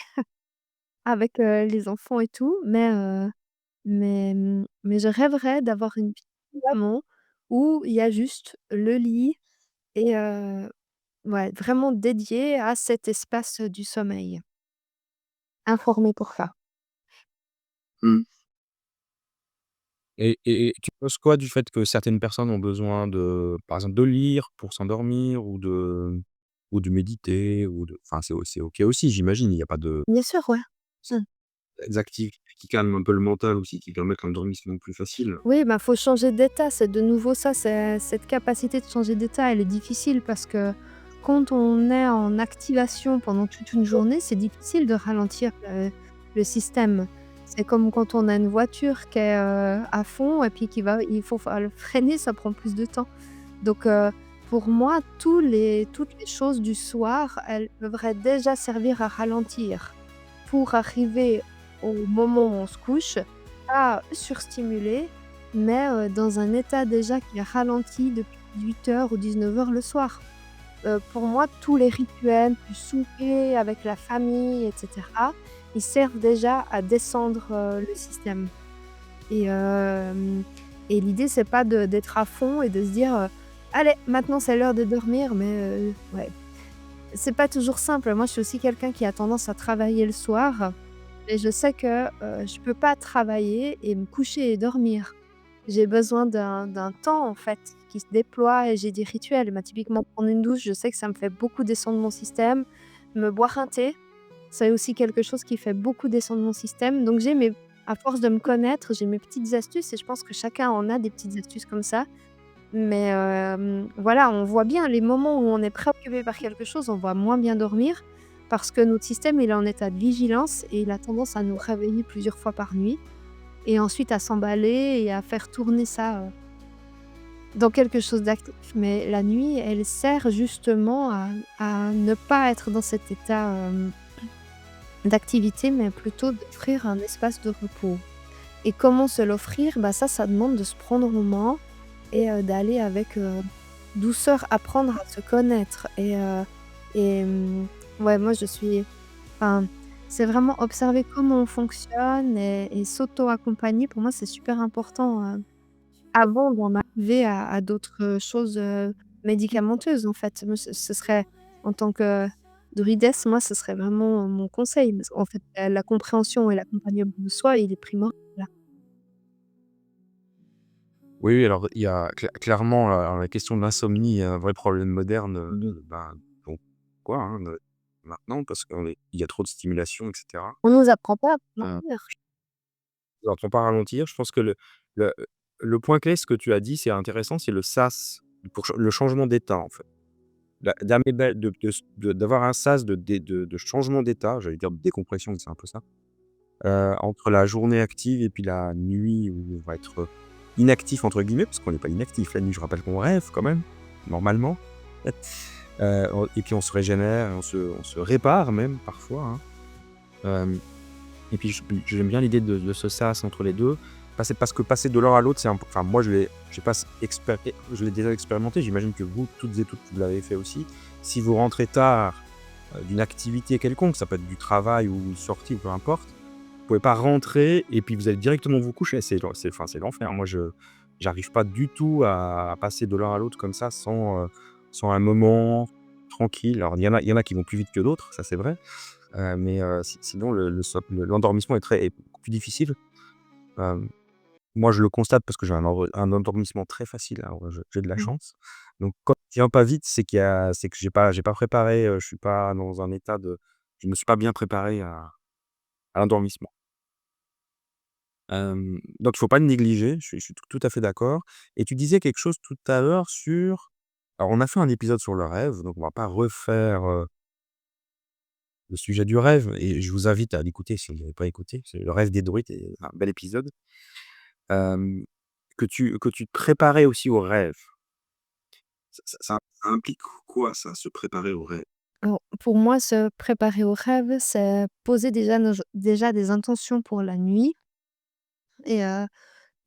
avec, les enfants et tout, mais je rêverais d'avoir une pièce vraiment où il y a juste le lit, et ouais, vraiment dédié à cet espace, du sommeil. Informé pour ça. Mmh. Et tu penses quoi du fait que certaines personnes ont besoin de, par exemple, de lire pour s'endormir ou de méditer ou de enfin, c'est OK aussi, j'imagine, il y a pas de Bien sûr, ouais. Mmh. des activités qui calment un peu le mental aussi, qui permettent l'endormissement plus facile. Oui, bah, faut changer d'état, c'est de nouveau ça, c'est cette capacité de changer d'état, elle est difficile parce que quand on est en activation pendant toute une journée, c'est difficile de ralentir le système. C'est comme quand on a une voiture qui est, à fond, et puis il faut le freiner, ça prend plus de temps. Donc pour moi, toutes les choses du soir, elles devraient déjà servir à ralentir pour arriver au moment où on se couche, pas surstimulé, mais dans un état déjà qui est ralenti depuis 8 heures ou 19 heures le soir. pour moi, tous les rituels du souper avec la famille et cetera, ils servent déjà à descendre, le système et l'idée, c'est pas d'être à fond et de se dire, «Allez, maintenant c'est l'heure de dormir», mais ouais, c'est pas toujours simple. Moi, je suis aussi quelqu'un qui a tendance à travailler le soir et je sais que, je peux pas travailler et me coucher et dormir. J'ai besoin d'un temps, en fait, qui se déploie et j'ai des rituels. Bah, typiquement, prendre une douche, je sais que ça me fait beaucoup descendre mon système. Me boire un thé, c'est aussi quelque chose qui fait beaucoup descendre mon système. Donc j'ai mes à force de me connaître, j'ai mes petites astuces et je pense que chacun en a des petites astuces comme ça. Mais voilà, on voit bien les moments où on est préoccupé par quelque chose, on va moins bien dormir parce que notre système, il est en état de vigilance et il a tendance à nous réveiller plusieurs fois par nuit et ensuite à s'emballer et à faire tourner ça, dans quelque chose d'actif. Mais la nuit, elle sert justement à ne pas être dans cet état, d'activité, mais plutôt d'offrir un espace de repos. Et comment se l'offrir? Bah, ça demande de se prendre en main et d'aller avec, douceur apprendre à se connaître et ouais, moi je suis enfin, c'est vraiment observer comment on fonctionne et s'auto-accompagner. Pour moi, c'est super important, avant d'en arriver à d'autres, choses, médicamenteuses, en fait. Moi, ce serait en tant que druidesse, moi, ce serait vraiment mon conseil parce qu'en fait, la compréhension et l'accompagnement de soi, il est primordial. Oui, oui, alors il y a clairement, la question de l'insomnie est un vrai problème moderne, ben, donc quoi, hein, maintenant parce qu'il y a trop de stimulation et cetera. On nous apprend pas à Heu, mentir. alors pour pas ralentir, je pense que le le point clé, ce que tu as dit, c'est intéressant, c'est le sas, pour le changement d'état, en fait. D'avoir un sas de changement d'état, j'allais dire de décompression, c'est un peu ça, entre la journée active et puis la nuit où on va être, «inactif» entre guillemets, parce qu'on n'est pas inactif la nuit, je rappelle qu'on rêve quand même, normalement. Et puis on se régénère, on se répare même parfois, hein. Hem et puis j'aime bien l'idée de ce sas entre les 2. Parce que passer de l'un à l'autre, c'est enfin moi je l'ai pas je l'ai déjà expérimenté, j'imagine que vous, toutes et toutes, vous l'avez fait aussi. Si vous rentrez tard, d'une activité quelconque, ça peut être du travail ou une sortie ou peu importe, vous pouvez pas rentrer et puis vous allez directement vous coucher. C'est l'enfer. Moi je j'arrive pas du tout à passer de l'un à l'autre comme ça sans un moment tranquille. Alors il y en a qui vont plus vite que d'autres, ça c'est vrai, mais sinon l'endormissement est beaucoup plus difficile. Hem, Moi je le constate parce que j'ai un endormissement très facile, alors j'ai de la Mmh. chance. Donc quand il vient pas vite, c'est que j'ai pas préparé, je suis pas dans un état de je me suis pas bien préparé à l'endormissement. Donc il faut pas le négliger, je suis tout à fait d'accord et tu disais quelque chose tout à l'heure sur alors on a fait un épisode sur le rêve, donc on va pas refaire, le sujet du rêve et je vous invite à l'écouter si vous l'avez pas écouté. C'est le rêve des druides et un bel épisode. Hem, que tu te préparais aussi au rêve. Ça implique quoi ça, se préparer au rêve? Alors, pour moi, se préparer au rêve, c'est poser déjà des intentions pour la nuit et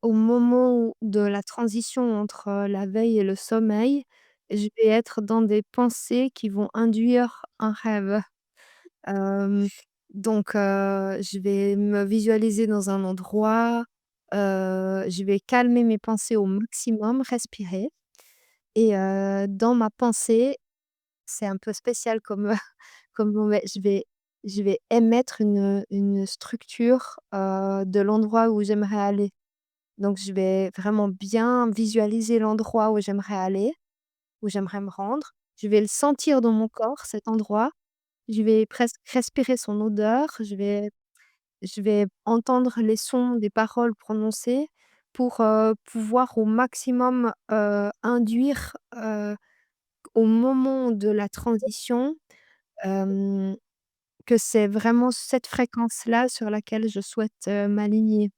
au moment de la transition entre, la veille et le sommeil, je vais être dans des pensées qui vont induire un rêve. Hem, donc je vais me visualiser dans un endroit, je vais calmer mes pensées au maximum, respirer et dans ma pensée, c'est un peu spécial comme, comme moment, je vais émettre une structure, de l'endroit où j'aimerais aller. Donc je vais vraiment bien visualiser l'endroit où j'aimerais aller, où j'aimerais me rendre. Je vais le sentir dans mon corps, cet endroit. Je vais presque respirer son odeur. Je vais entendre les sons des paroles prononcées pour, pouvoir au maximum, induire, au moment de la transition, hem, que c'est vraiment cette fréquence-là sur laquelle je souhaite, m'aligner.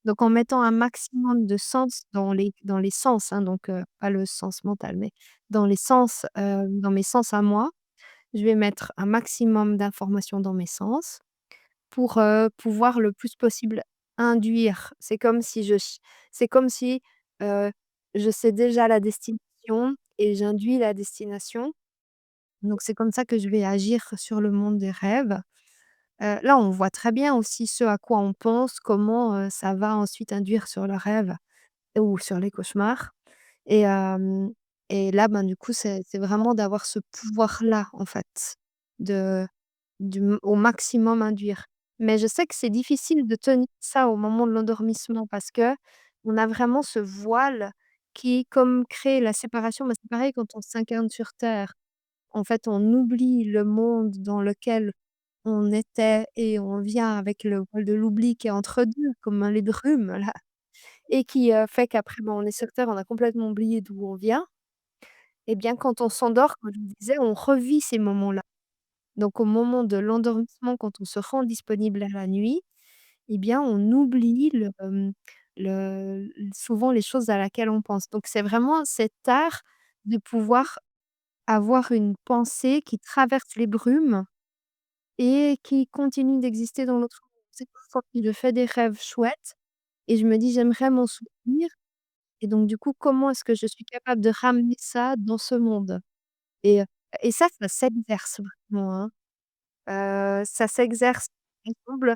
Donc en mettant un maximum de sens dans les sens, hein, donc pas le sens mental, mais dans les sens, dans mes sens à moi, je vais mettre un maximum d'informations dans mes sens pour, pouvoir le plus possible induire. C'est comme si, heu, je sais déjà la destination et j'induis la destination Donc c'est comme ça que je vais agir sur le monde des rêves. Là, on voit très bien aussi ce à quoi on pense, comment, ça va ensuite induire sur le rêve ou sur les cauchemars et là, ben, du coup, c'est vraiment d'avoir ce pouvoir-là, en fait, de au maximum induire. Mais je sais que c'est difficile de tenir ça au moment de l'endormissement parce que on a vraiment ce voile qui, comme crée la séparation, bah, c'est pareil quand on s'incarne sur terre. En fait, on oublie le monde dans lequel on était et on vient avec le voile de l'oubli qui est entre 2 comme les brumes là et qui, fait qu'après, ben, on est sur terre, on a complètement oublié d'où on vient. Et bien, quand on s'endort, comme je vous disais, on revit ces moments-là. Donc au moment de l'endormissement, quand on se rend disponible à la nuit, eh bien, on oublie souvent les choses à laquelle on pense. Donc c'est vraiment cet art de pouvoir avoir une pensée qui traverse les brumes et qui continue d'exister dans notre monde. C'est parfois que je fais des rêves chouettes et je me dis: «J'aimerais m'en souvenir» et donc du coup, comment est-ce que je suis capable de ramener ça dans ce monde? Et ça s'exerce vraiment, hein. Ça s'exerce ensemble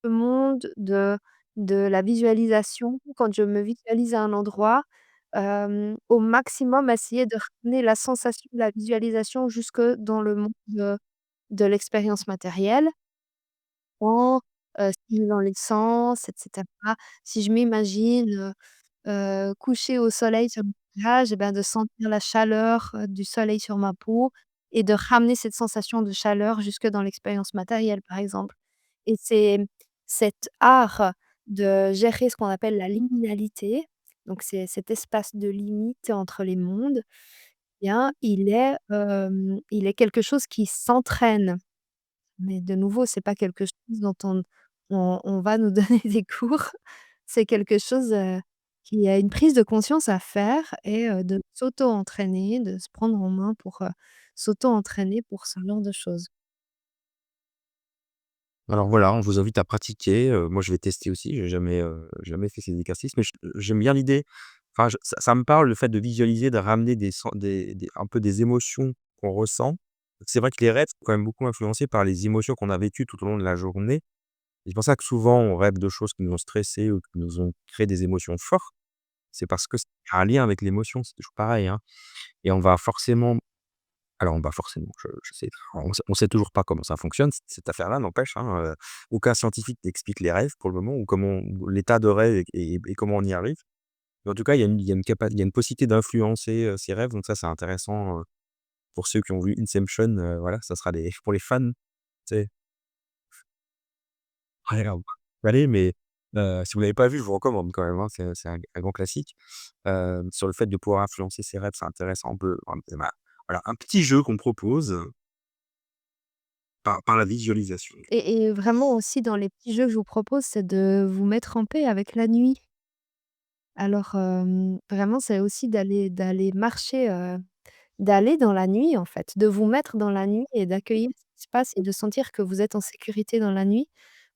le monde de la visualisation. Quand je me visualise à un endroit, au maximum essayer de ramener la sensation de la visualisation jusque dans le monde de l'expérience matérielle en, stimulant les sens et cetera. Si je m'imagine, coucher au soleil sur mon visage et ben, de sentir la chaleur, du soleil sur ma peau et de ramener cette sensation de chaleur jusque dans l'expérience matérielle, par exemple. Et c'est cet art de gérer ce qu'on appelle la liminalité, donc c'est cet espace de limite entre les mondes, eh bien, il est quelque chose qui s'entraîne. Mais de nouveau, c'est pas quelque chose dont on va nous donner des cours. C'est quelque chose, qui a une prise de conscience à faire et de s'auto-entraîner, de se prendre en main pour, s'auto-entraîner pour ce genre de choses. Alors voilà, on vous invite à pratiquer, moi je vais tester aussi, j'ai jamais fait ces exercices, mais j'aime bien l'idée. Enfin ça me parle le fait de visualiser, de ramener des un peu des émotions qu'on ressent. C'est vrai que les rêves sont quand même beaucoup influencés par les émotions qu'on a vécues tout au long de la journée et c'est pour ça que souvent on rêve de choses qui nous ont stressés ou qui nous ont créé des émotions fortes. C'est parce que c'est un lien avec l'émotion, c'est toujours pareil, hein, et on va forcément alors, bah, forcément, je sais on sait toujours pas comment ça fonctionne cette affaire-là, n'empêche, hein, aucun scientifique n'explique les rêves pour le moment ou l'état de rêve et comment on y arrive. Mais en tout cas, il y a une possibilité d'influencer, ces rêves, donc ça, c'est intéressant, pour ceux qui ont vu Inception, voilà, ça sera des pour les fans, tu sais? Ouais, grave. Allez, mais si vous l'avez pas vu, je vous recommande quand même, hein, c'est un grand classique. Sur le fait de pouvoir influencer ses rêves, c'est intéressant. On peut voilà, un petit jeu qu'on propose, par la visualisation. Et vraiment aussi dans les petits jeux que je vous propose, c'est de vous mettre en paix avec la nuit. Alors, vraiment, c'est aussi d'aller marcher, d'aller dans la nuit, en fait, de vous mettre dans la nuit et d'accueillir ce qui se passe et de sentir que vous êtes en sécurité dans la nuit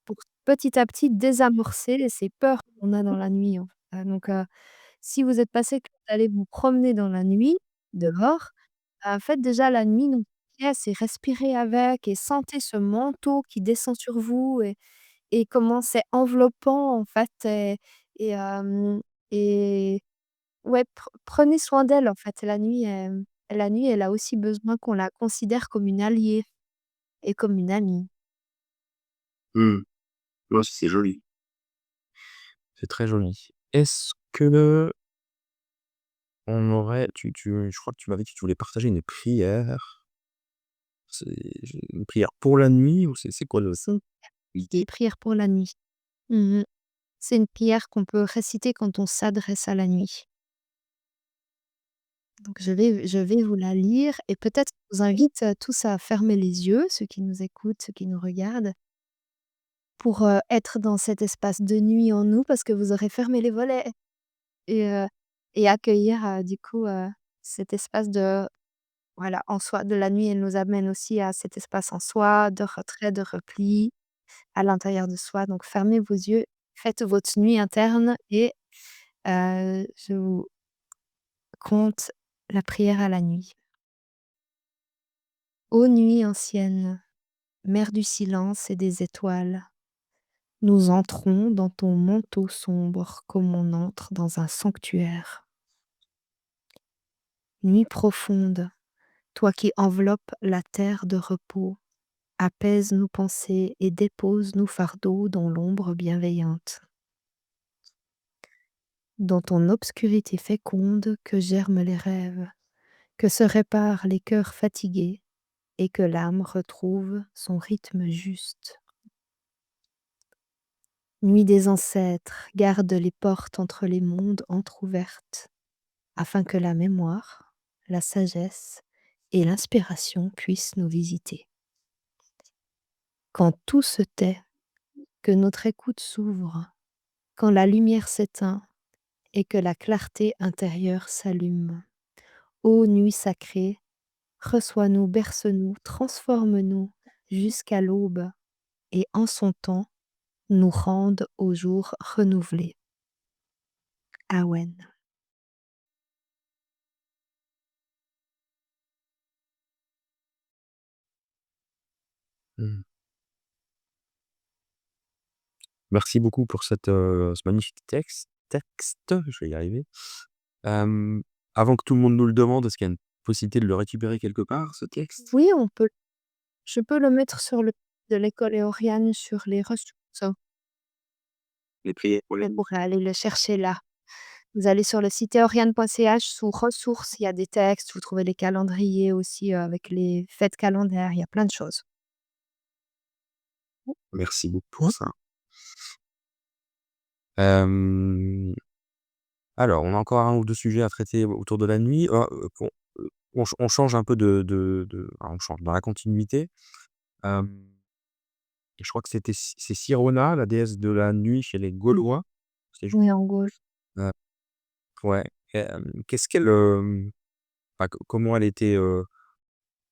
pour petit à petit désamorcer ces peurs qu'on a dans la nuit, en fait. Donc, si vous êtes passé que d'aller vous promener dans la nuit, dehors, faites déjà la nuit dans une pièce et respirez avec et sentez ce manteau qui descend sur vous et comment c'est enveloppant, en fait et hem et ouais, prenez soin d'elle, en fait. La nuit, elle a aussi besoin qu'on la considère comme une alliée et comme une amie. Mmh. Ouais, c'est joli. C'est très joli. Est-ce que on aurait je crois que tu m'avais dit que tu voulais partager une prière. C'est une prière pour la nuit ou c'est quoi le Mmh. l'idée? Prière pour la nuit. Mmh. C'est une prière qu'on peut réciter quand on s'adresse à la nuit. Donc je vais vous la lire et peut-être je vous invite, tous à fermer les yeux, ceux qui nous écoutent, ceux qui nous regardent, pour, être dans cet espace de nuit en nous parce que vous aurez fermé les volets et heu et accueillir, du coup, cet espace de voilà, en soi. De la nuit, elle nous amène aussi à cet espace en soi, de retrait, de repli, à l'intérieur de soi. Donc fermez vos yeux, faites votre nuit interne et je vous conte la prière à la nuit. Ô nuit ancienne, mère du silence et des étoiles, nous entrons dans ton manteau sombre comme on entre dans un sanctuaire. Nuit profonde, toi qui enveloppes la terre de repos, apaise nos pensées et dépose nos fardeaux dans l'ombre bienveillante. Dans ton obscurité féconde que germent les rêves, que se réparent les cœurs fatigués et que l'âme retrouve son rythme juste. Nuit des ancêtres, garde les portes entre les mondes entr'ouvertes, afin que la mémoire, la sagesse et l'inspiration puissent nous visiter. Quand tout se tait, que notre écoute s'ouvre, quand la lumière s'éteint et que la clarté intérieure s'allume. Ô nuit sacrée, reçois-nous, berce-nous, transforme-nous jusqu'à l'aube et en son temps nous rende au jour renouvelé. Awen. Mmh. Merci beaucoup pour ce magnifique texte, je vais y arriver. Hem, Avant que tout le monde nous le demande, est-ce qu'il y a une possibilité de le récupérer quelque part, ce texte? Oui, je peux le mettre sur le de l'école Éoriane sur les ressources. Les prières pour la Vous nuit. pourrez aller le chercher là. Vous allez sur le site éoriane.ch sous ressources, il y a des textes, vous trouvez les calendriers aussi, avec les fêtes calendaires, il y a plein de choses. Merci beaucoup pour ça. Hem, alors, on a encore un ou 2 sujets à traiter autour de la nuit. On change un peu on change dans la continuité. Hem, je crois que c'est Sirona, la déesse de la nuit chez les Gaulois. C'est juste, Oui, en gauche. heu, ouais. Qu'est-ce qu'elle, enfin, comment elle était,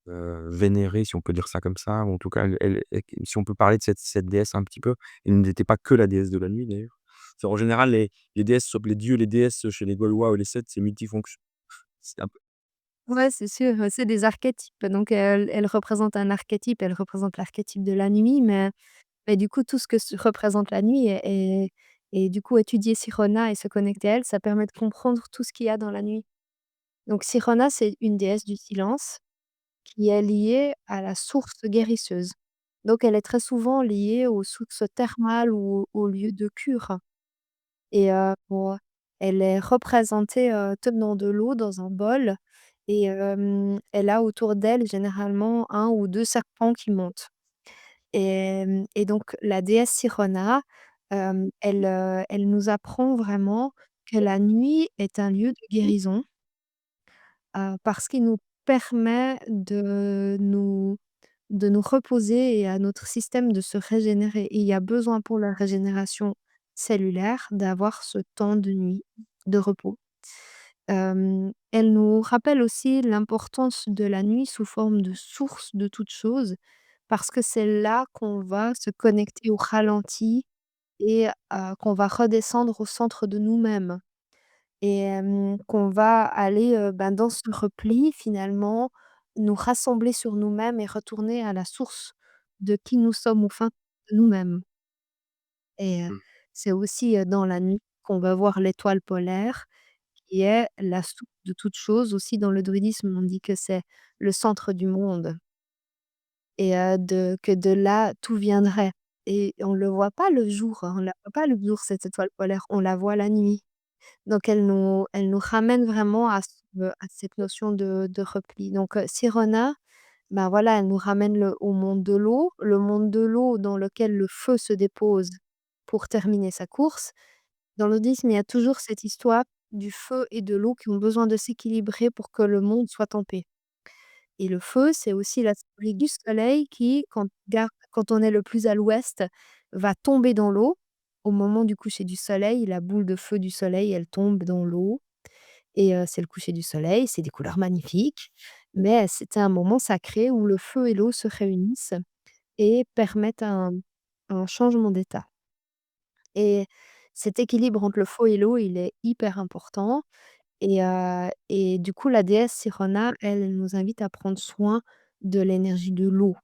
vénérée, si on peut dire ça comme ça, ou en tout cas, si on peut parler de cette déesse un petit peu. Elle n'était pas que la déesse de la nuit d'ailleurs. C'est en général les déesses, soit les dieux, les déesses chez les Gaulois ou les Celtes, c'est multifonction. C'est un peu Ouais, c'est sûr, c'est des archétypes, donc elle représente un archétype, elle représente l'archétype de la nuit, mais du coup, tout ce que représente la nuit et du coup, étudier Sirona et se connecter à elle, ça permet de comprendre tout ce qu'il y a dans la nuit. Donc Sirona, c'est une déesse du silence qui est liée à la source guérisseuse. Donc elle est très souvent liée aux sources thermales ou aux lieux de cure et elle est représentée, tenant de l'eau dans un bol et elle a autour d'elle généralement un ou 2 serpents qui montent. Et donc la déesse Sirona, elle nous apprend vraiment que la nuit est un lieu de guérison, parce qu'il nous permet de nous reposer et à notre système de se régénérer. Et il y a besoin pour la régénération cellulaire d'avoir ce temps de nuit, de repos. Elle nous rappelle aussi l'importance de la nuit sous forme de source de toute chose, parce que c'est là qu'on va se connecter au ralenti et qu'on va redescendre au centre de nous-mêmes et qu'on va aller, dans ce repli finalement, nous rassembler sur nous-mêmes et retourner à la source de qui nous sommes au fin de nous-mêmes et Mmh. c'est aussi, dans la nuit qu'on va voir l'étoile polaire qui est la source de toute chose. Aussi dans le druidisme, on dit que c'est le centre du monde et que de là tout viendrait et on le voit pas le jour, hein, on la voit pas le jour cette étoile polaire, on la voit la nuit. Donc elle nous ramène vraiment à cette notion de repli. Donc Sirona, ben, voilà, elle nous ramène au monde de l'eau, le monde de l'eau dans lequel le feu se dépose pour terminer sa course. Dans le bouddhisme, il y a toujours cette histoire du feu et de l'eau qui ont besoin de s'équilibrer pour que le monde soit en paix. Et le feu, c'est aussi la symbolique du soleil qui, quand on est le plus à l'ouest, va tomber dans l'eau. Au moment du coucher du soleil, la boule de feu du soleil, elle tombe dans l'eau et c'est le coucher du soleil, c'est des couleurs magnifiques, mais c'est un moment sacré où le feu et l'eau se réunissent et permettent un changement d'état. Et cet équilibre entre le feu et l'eau, il est hyper important et du coup, la déesse Sirona, elle nous invite à prendre soin de l'énergie de l'eau,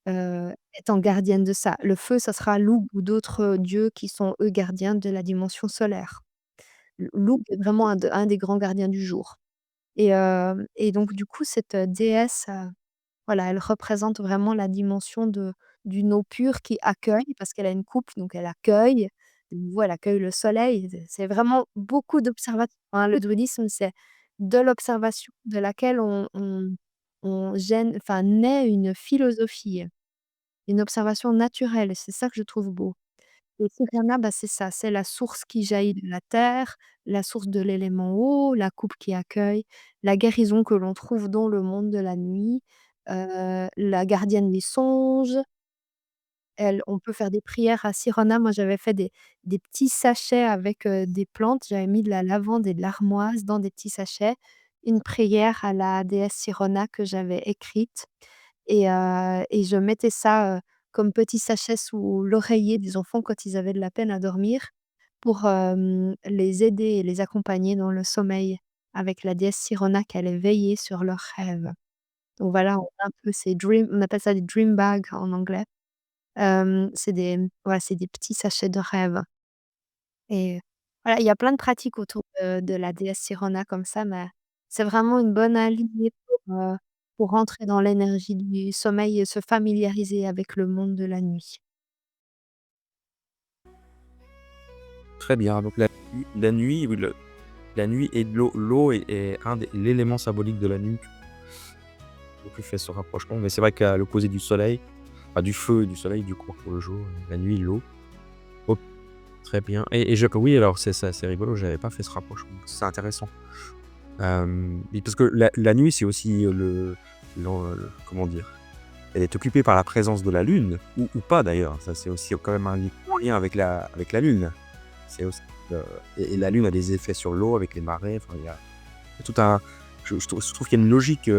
étant gardienne de ça. Le feu, ça sera Lough ou d'autres, dieux qui sont, eux, gardiens de la dimension solaire. Lough est vraiment un des grands gardiens du jour et donc du coup, cette, déesse, voilà, elle représente vraiment la dimension d'une eau pure qui accueille parce qu'elle a une coupe, donc elle accueille. De nouveau, elle accueille le soleil. C'est vraiment beaucoup d'observation, hein. Le druidisme, c'est de l'observation de laquelle on gène enfin naît une philosophie, une observation naturelle et c'est ça que je trouve beau. Et Siriana, bah, c'est ça, c'est la source qui jaillit de la terre, la source de l'élément eau, la coupe qui accueille, la guérison que l'on trouve dans le monde de la nuit, la gardienne des songes. Elle On peut faire des prières à Sirona. Moi, j'avais fait des petits sachets avec, des plantes. J'avais mis de la lavande et de l'armoise dans des petits sachets. Une prière à la déesse Sirona que j'avais écrite et je mettais ça, comme petit sachet sous l'oreiller des enfants quand ils avaient de la peine à dormir pour, les aider et les accompagner dans le sommeil avec la déesse Sirona qui allait veiller sur leurs rêves. Donc voilà, on appelle ça des dream bags en anglais. C'est des ouais, c'est des petits sachets de rêve et voilà, il y a plein de pratiques autour de la déesse Sirona comme ça, mais c'est vraiment une bonne alliée pour rentrer dans l'énergie du sommeil et se familiariser avec le monde de la nuit. Très bien, donc la nuit, oui, la nuit et de l'eau est l'élément symbolique de la nuit, le plus fait ce rapprochement, mais c'est vrai qu'à l'opposé du soleil, enfin du feu et du soleil du coup pour le jour, la nuit, l'eau. OK, très bien et je oui alors c'est rigolo, j'avais pas fait ce rapprochement, c'est intéressant. Oui parce que la nuit c'est aussi, comment dire? Elle est occupée par la présence de la lune ou pas d'ailleurs, ça c'est aussi quand même un lien avec la lune. C'est aussi, et la lune a des effets sur l'eau avec les marées, enfin il y a tout un je trouve qu'il y a une logique,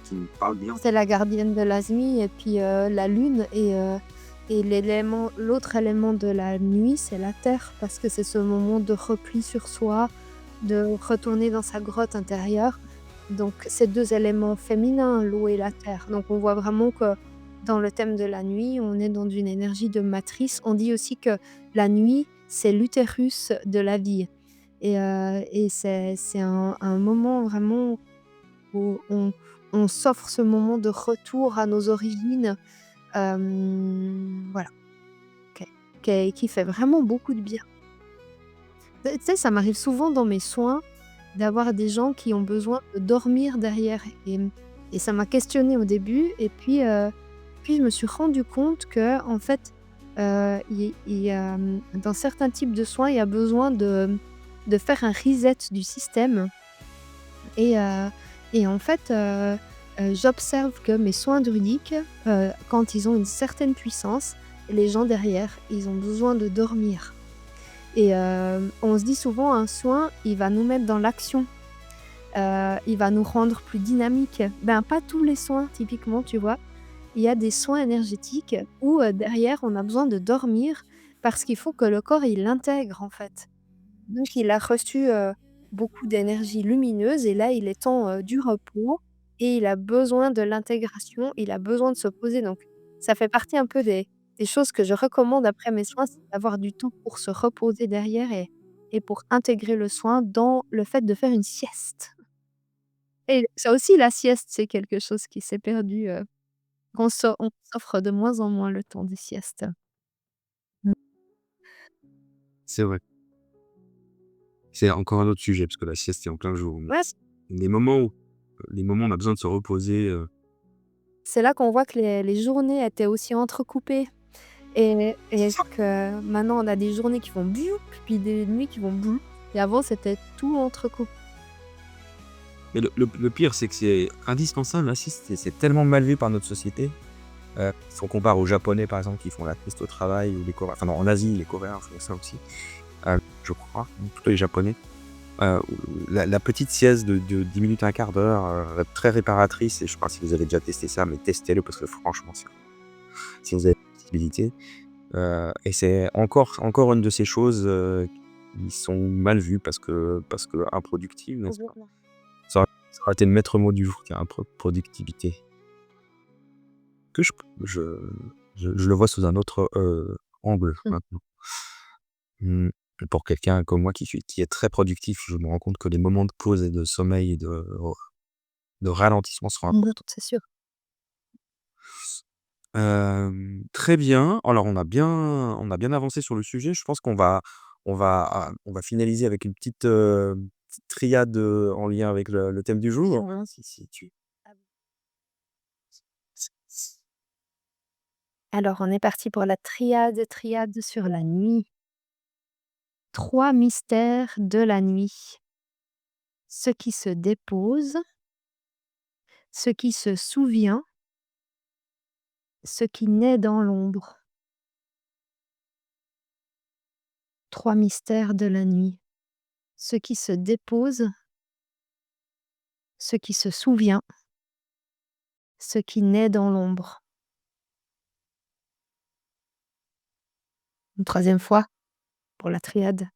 Qui me parle bien. C'est la gardienne de la nuit et puis, la lune et l'autre élément de la nuit, c'est la terre parce que c'est ce moment de repli sur soi, de retourner dans sa grotte intérieure. Donc ces 2 éléments féminins, l'eau et la terre. Donc on voit vraiment que dans le thème de la nuit, on est dans une énergie de matrice. On dit aussi que la nuit, c'est l'utérus de la vie et c'est un moment vraiment où on s'offre ce moment de retour à nos origines, voilà, qui fait vraiment beaucoup de bien. Tu sais, ça m'arrive souvent dans mes soins d'avoir des gens qui ont besoin de dormir derrière et ça m'a questionnée au début et puis je me suis rendu compte qu'en fait, il y a, dans certains types de soins, il y a besoin de faire un reset du système et en fait, j'observe que mes soins druidiques, quand ils ont une certaine puissance, les gens derrière, ils ont besoin de dormir et on se dit souvent un soin, il va nous mettre dans l'action, il va nous rendre plus dynamiques. Ben, pas tous les soins typiquement, tu vois? Il y a des soins énergétiques où, derrière on a besoin de dormir parce qu'il faut que le corps il l'intègre en fait. Donc il a reçu, beaucoup d'énergie lumineuse et là, il est temps, du repos et il a besoin de l'intégration, il a besoin de se poser donc ça fait partie un peu des choses que je recommande après mes soins, c'est d'avoir du temps pour se reposer derrière et pour intégrer le soin dans le fait de faire une sieste et ça aussi la sieste, c'est quelque chose qui s'est perdu, on s'offre de moins en moins le temps des siestes. Mmh. C'est vrai. C'est encore un autre sujet parce que la sieste, c'est en plein jour, mais Ouais, les moments où on a besoin de se reposer, c'est là qu'on voit que les journées étaient aussi entrecoupées. Et que maintenant on a des journées qui font biou, puis des nuits qui vont bou et avant c'était tout entrecoupé. mais le pire c'est que c'est indispensable, la sieste, c'est tellement mal vu par notre société. Si on compare aux Japonais par exemple qui font la sieste au travail ou les Coréens, enfin non, en Asie les Coréens font ça aussi, je crois, plutôt les Japonais. Où la petite sieste de 10 minutes, un quart d'heure, très réparatrice et je sais pas si vous avez déjà testé ça, mais testez-le parce que franchement, si vous avez la possibilité, et c'est encore une de ces choses, qui sont mal vues parce que improductives, n'est-ce pas? Complètement. Ça Ça aurait été le maître mot du jour, car productivité. Que je je le vois sous un autre, angle Mmh. maintenant. Mmh, pour quelqu'un comme moi qui est très productif, je me rends compte que les moments de pause et de sommeil et de ralentissement sont Mmh. importants. C'est sûr. Très bien. Alors on a bien avancé sur le sujet. Je pense on va finaliser avec une petite triade, en lien avec le thème du jour, hein, si tu Ah bon? Alors on est parti pour la triade sur la nuit. 3 mystères de la nuit. Ce qui se dépose, ce qui se souvient, ce qui naît dans l'ombre. 3 mystères de la nuit. Ce qui se dépose, ce qui se souvient, ce qui naît dans l'ombre. Une troisième fois pour la triade.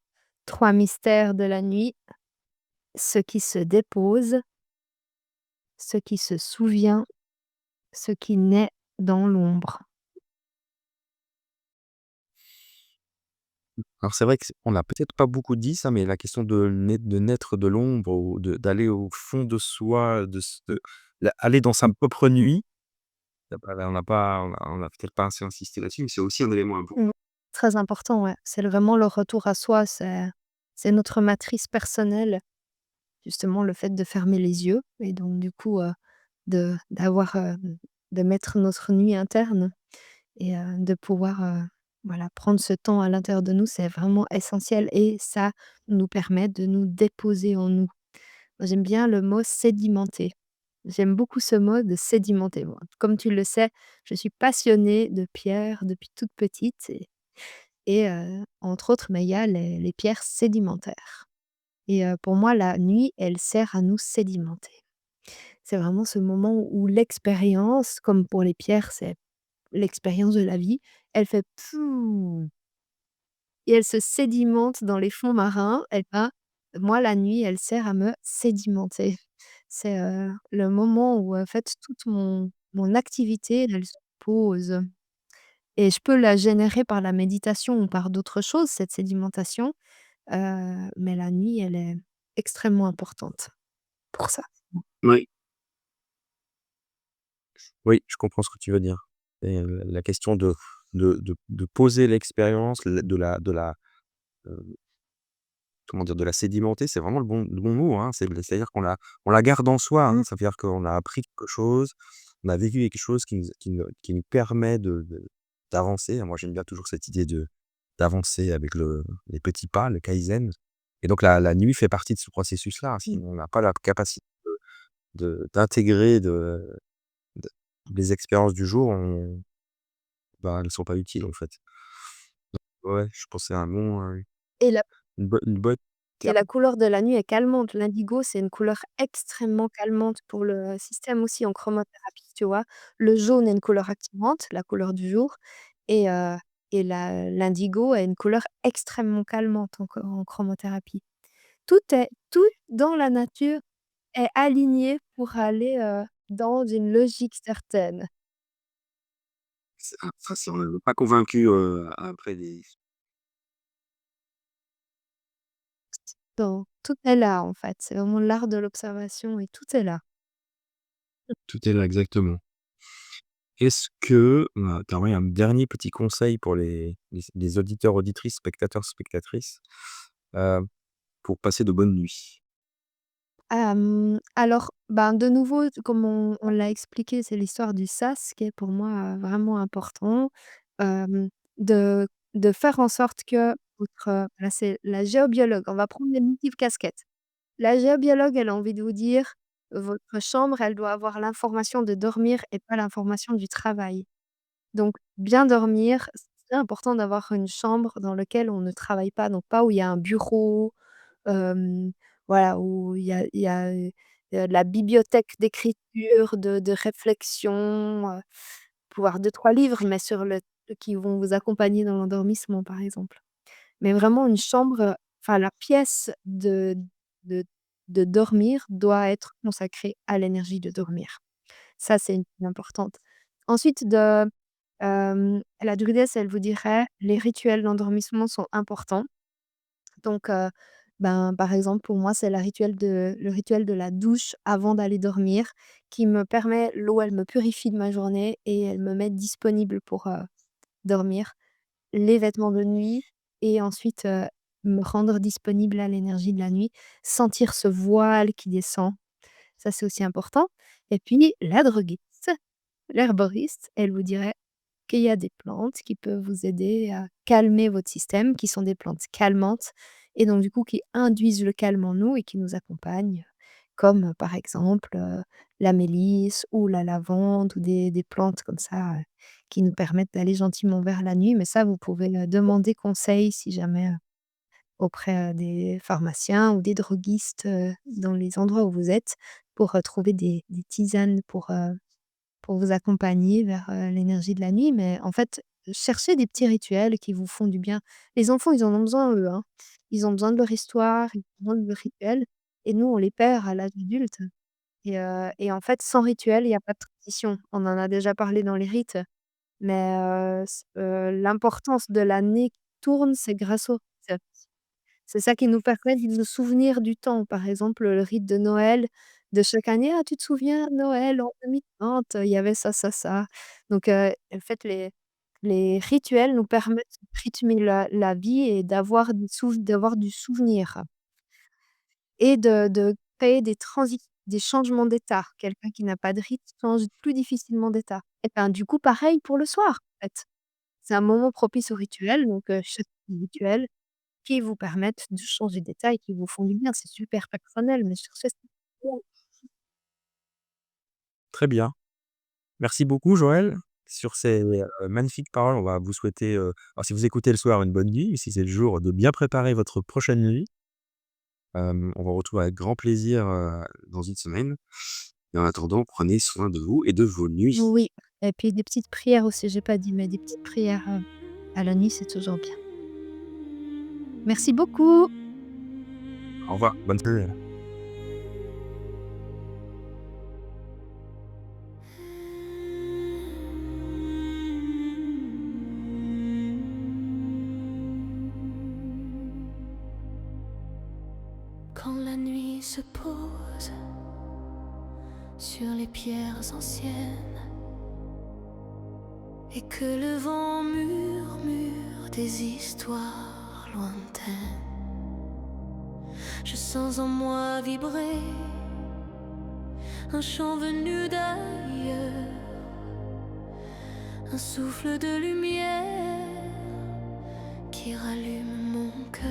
3 mystères de la nuit. Ce qui se dépose, ce qui se souvient, ce qui naît dans l'ombre. Alors c'est vrai que on n'a peut-être pas beaucoup dit ça, mais la question de naître de l'ombre ou d'aller au fond de soi, aller dans sa propre nuit, on a peut-être pas assez insisté là-dessus, mais c'est aussi un élément important. Mmh. Très important, ouais. C'est vraiment le retour à soi, c'est notre matrice personnelle, justement le fait de fermer les yeux et donc du coup, de mettre notre nuit interne et de pouvoir, voilà, prendre ce temps à l'intérieur de nous, c'est vraiment essentiel et ça nous permet de nous déposer en nous. Moi, j'aime bien le mot «sédimenter». J'aime beaucoup ce mot de sédimenter, moi. Comme tu le sais, je suis passionnée de pierres depuis toute petite et entre autres, mais il y a les pierres sédimentaires et pour moi, la nuit, elle sert à nous sédimenter. C'est vraiment ce moment où l'expérience, comme pour les pierres, c'est l'expérience de la vie, elle fait «pfou» et elle se sédimente dans les fonds marins et ben, moi, la nuit, elle sert à me sédimenter. C'est, le moment où, en fait, toute mon activité, elle se pose et je peux la générer par la méditation ou par d'autres choses, cette sédimentation, mais la nuit, elle est extrêmement importante pour ça. Oui, Oui, je comprends ce que tu veux dire et la question de poser l'expérience, heu, comment dire? De la sédimenter, c'est vraiment le bon mot, hein. C'est-à-dire qu'on la garde en soi, hein. Mmh. Ça veut dire qu'on a appris quelque chose, on a vécu quelque chose qui nous permet d'avancer. Moi, j'aime bien toujours cette idée d'avancer avec les petits pas, le kaizen et donc la nuit fait partie de ce processus-là. Si Mmh. on n'a pas la capacité d'intégrer de les expériences du jour, elles ne sont pas utiles, en fait. Ouais, je pense que c'est Et la une bonne Et terme. la couleur de la nuit est calmante. L'indigo, c'est une couleur extrêmement calmante pour le système aussi en chromothérapie, tu vois? Le jaune est une couleur activante, la couleur du jour et l'indigo est une couleur extrêmement calmante en chromothérapie. Tout dans la nature est aligné pour aller, dans une logique certaine. ça, on n'est pas convaincu, après des Tout est là, en fait. C'est vraiment l'art de l'observation et tout est là. tout est là, exactement. Est-ce que, tu aurais un dernier petit conseil pour les auditeurs, auditrices, spectateurs, spectatrices, heu, pour passer de bonnes nuits? Alors, ben, de nouveau, comme on l'a expliqué, c'est l'histoire du sas qui est pour moi, vraiment important. Hem, de de faire en sorte que là, c'est la géobiologue, on va prendre les multiples casquettes. La géobiologue, elle a envie de vous dire: «Votre chambre, elle doit avoir l'information de dormir et pas l'information du travail». Donc bien dormir, c'est important d'avoir une chambre dans lequel on ne travaille pas, donc pas où il y a un bureau, Hem, voilà, où la bibliothèque d'écriture, de réflexion, pouvoir 2-3 livres, mais qui vont vous accompagner dans l'endormissement, par exemple. Mais vraiment une chambre, enfin la pièce de de dormir doit être consacré à l'énergie de dormir. Ça, c'est une chose importante. Ensuite la druidesse, elle vous dirait: «Les rituels d'endormissement sont importants». Donc ben, par exemple, pour moi, c'est le rituel de la douche avant d'aller dormir qui me permet l'eau, elle me purifie de ma journée et elle me met disponible pour, dormir. Les vêtements de nuit et ensuite, me rendre disponible à l'énergie de la nuit, sentir ce voile qui descend, ça, c'est aussi important. Et puis la droguiste, l'herboriste, elle vous dirait qu'il y a des plantes qui peuvent vous aider à calmer votre système, qui sont des plantes calmantes et donc du coup qui induisent le calme en nous et qui nous accompagnent, comme, par exemple, la mélisse ou la lavande ou des plantes comme ça, qui nous permettent d'aller gentiment vers la nuit. Mais ça, vous pouvez, demander conseil si jamais, auprès, des pharmaciens ou des droguistes, dans les endroits où vous êtes pour, trouver des tisanes pour vous accompagner vers, l'énergie de la nuit. Mais en fait, cherchez des petits rituels qui vous font du bien. Les enfants, ils en ont besoin eux, hein. Ils ont besoin de leur histoire, ils ont besoin de leurs rituels et nous, on les perd à l'âge adulte et en fait, sans rituel, il y a pas de tradition. On en a déjà parlé dans les rites, mais l'importance de l'année qui tourne, c'est grâce aux rites. C'est ça qui nous permet de nous souvenir du temps. Par exemple, le rite de Noël de chaque année: «Ah, tu te souviens, Noël en 2030, il y avait ça, ça, ça». Donc en fait, les rituels nous permettent de rythmer la vie et d'avoir du souvenir et de créer des changements d'état. Quelqu'un qui n'a pas de rite change plus difficilement d'état et ben, du coup, pareil pour le soir, en fait. C'est un moment propice au rituel, donc chaque rituel qui vous permettent de changer d'état et qui vous font du bien. C'est super personnel, mais cherchez ce Très bien. Merci beaucoup Joël, sur ces, magnifiques paroles. On va vous souhaiter, alors si vous écoutez le soir, une bonne nuit, si c'est le jour, de bien préparer votre prochaine nuit. On va retrouver avec grand plaisir, dans une semaine et en attendant, prenez soin de vous et de vos nuits. oui et puis des petites prières aussi, j'ai pas dit, mais des petites prières, à la nuit, c'est toujours bien. Merci beaucoup. Au revoir, bonne nuit. Quand la nuit se pose sur les pierres anciennes et que le vent murmure des histoires lointaines, je sens en moi vibrer un chant venu d'ailleurs, un souffle de lumière qui rallume mon cœur.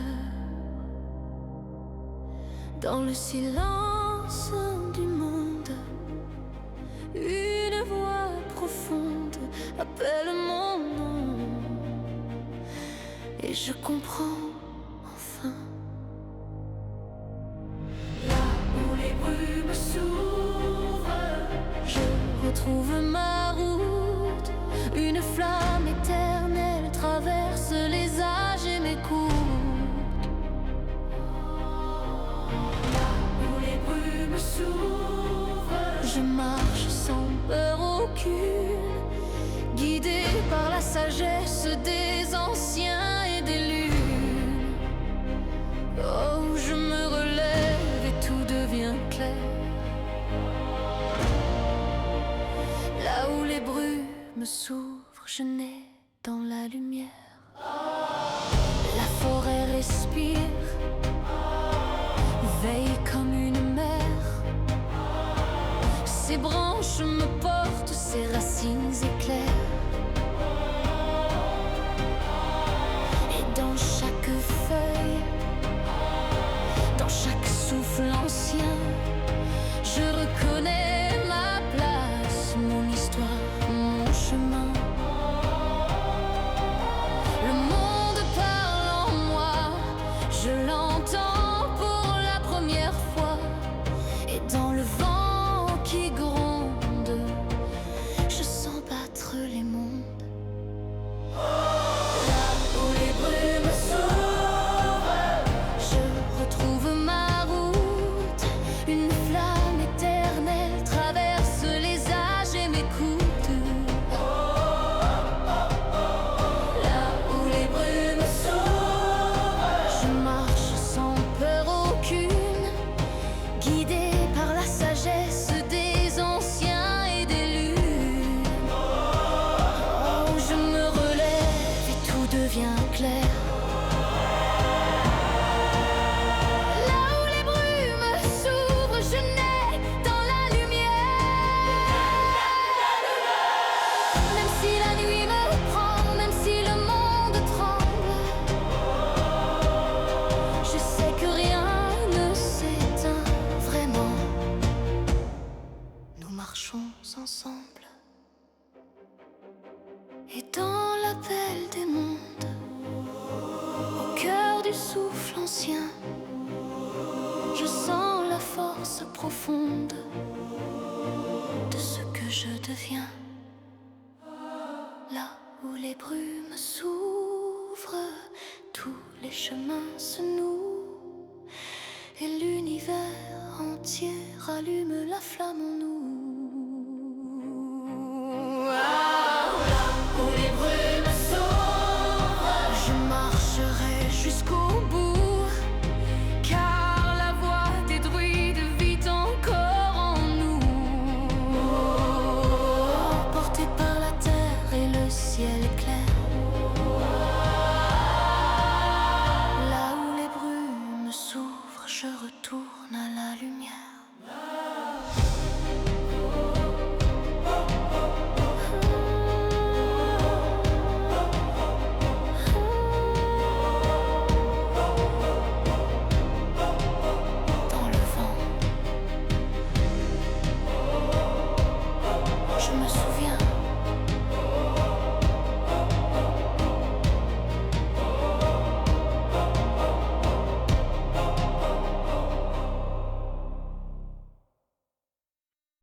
Dans le silence du monde, une voix profonde appelle mon nom et je comprends enfin. Là où les brumes s'ouvrent, je retrouve ma route. Une flamme éternelle traverse les âges et m'écoute. Je marche sans peur aucune, guidée par la sagesse des anciens et des lunes. Oh, je me relève et tout devient clair. Là où les brumes s'ouvrent, je nais dans la lumière. La forêt respire, veille comme une mer. Ses branches me portent, ses racines éclairent. Et dans chaque feuille, dans chaque souffle ancien, je reconnais ma place, mon histoire, mon chemin. Le monde parle en moi, je l'entends pour la première fois. Et dans le vent qui gronde, je sens battre les souffle ancien. Je sens la force profonde de ce que je deviens. Là où les brumes s'ouvrent, tous les chemins se nouent, et l'univers entier rallume la flamme en nous.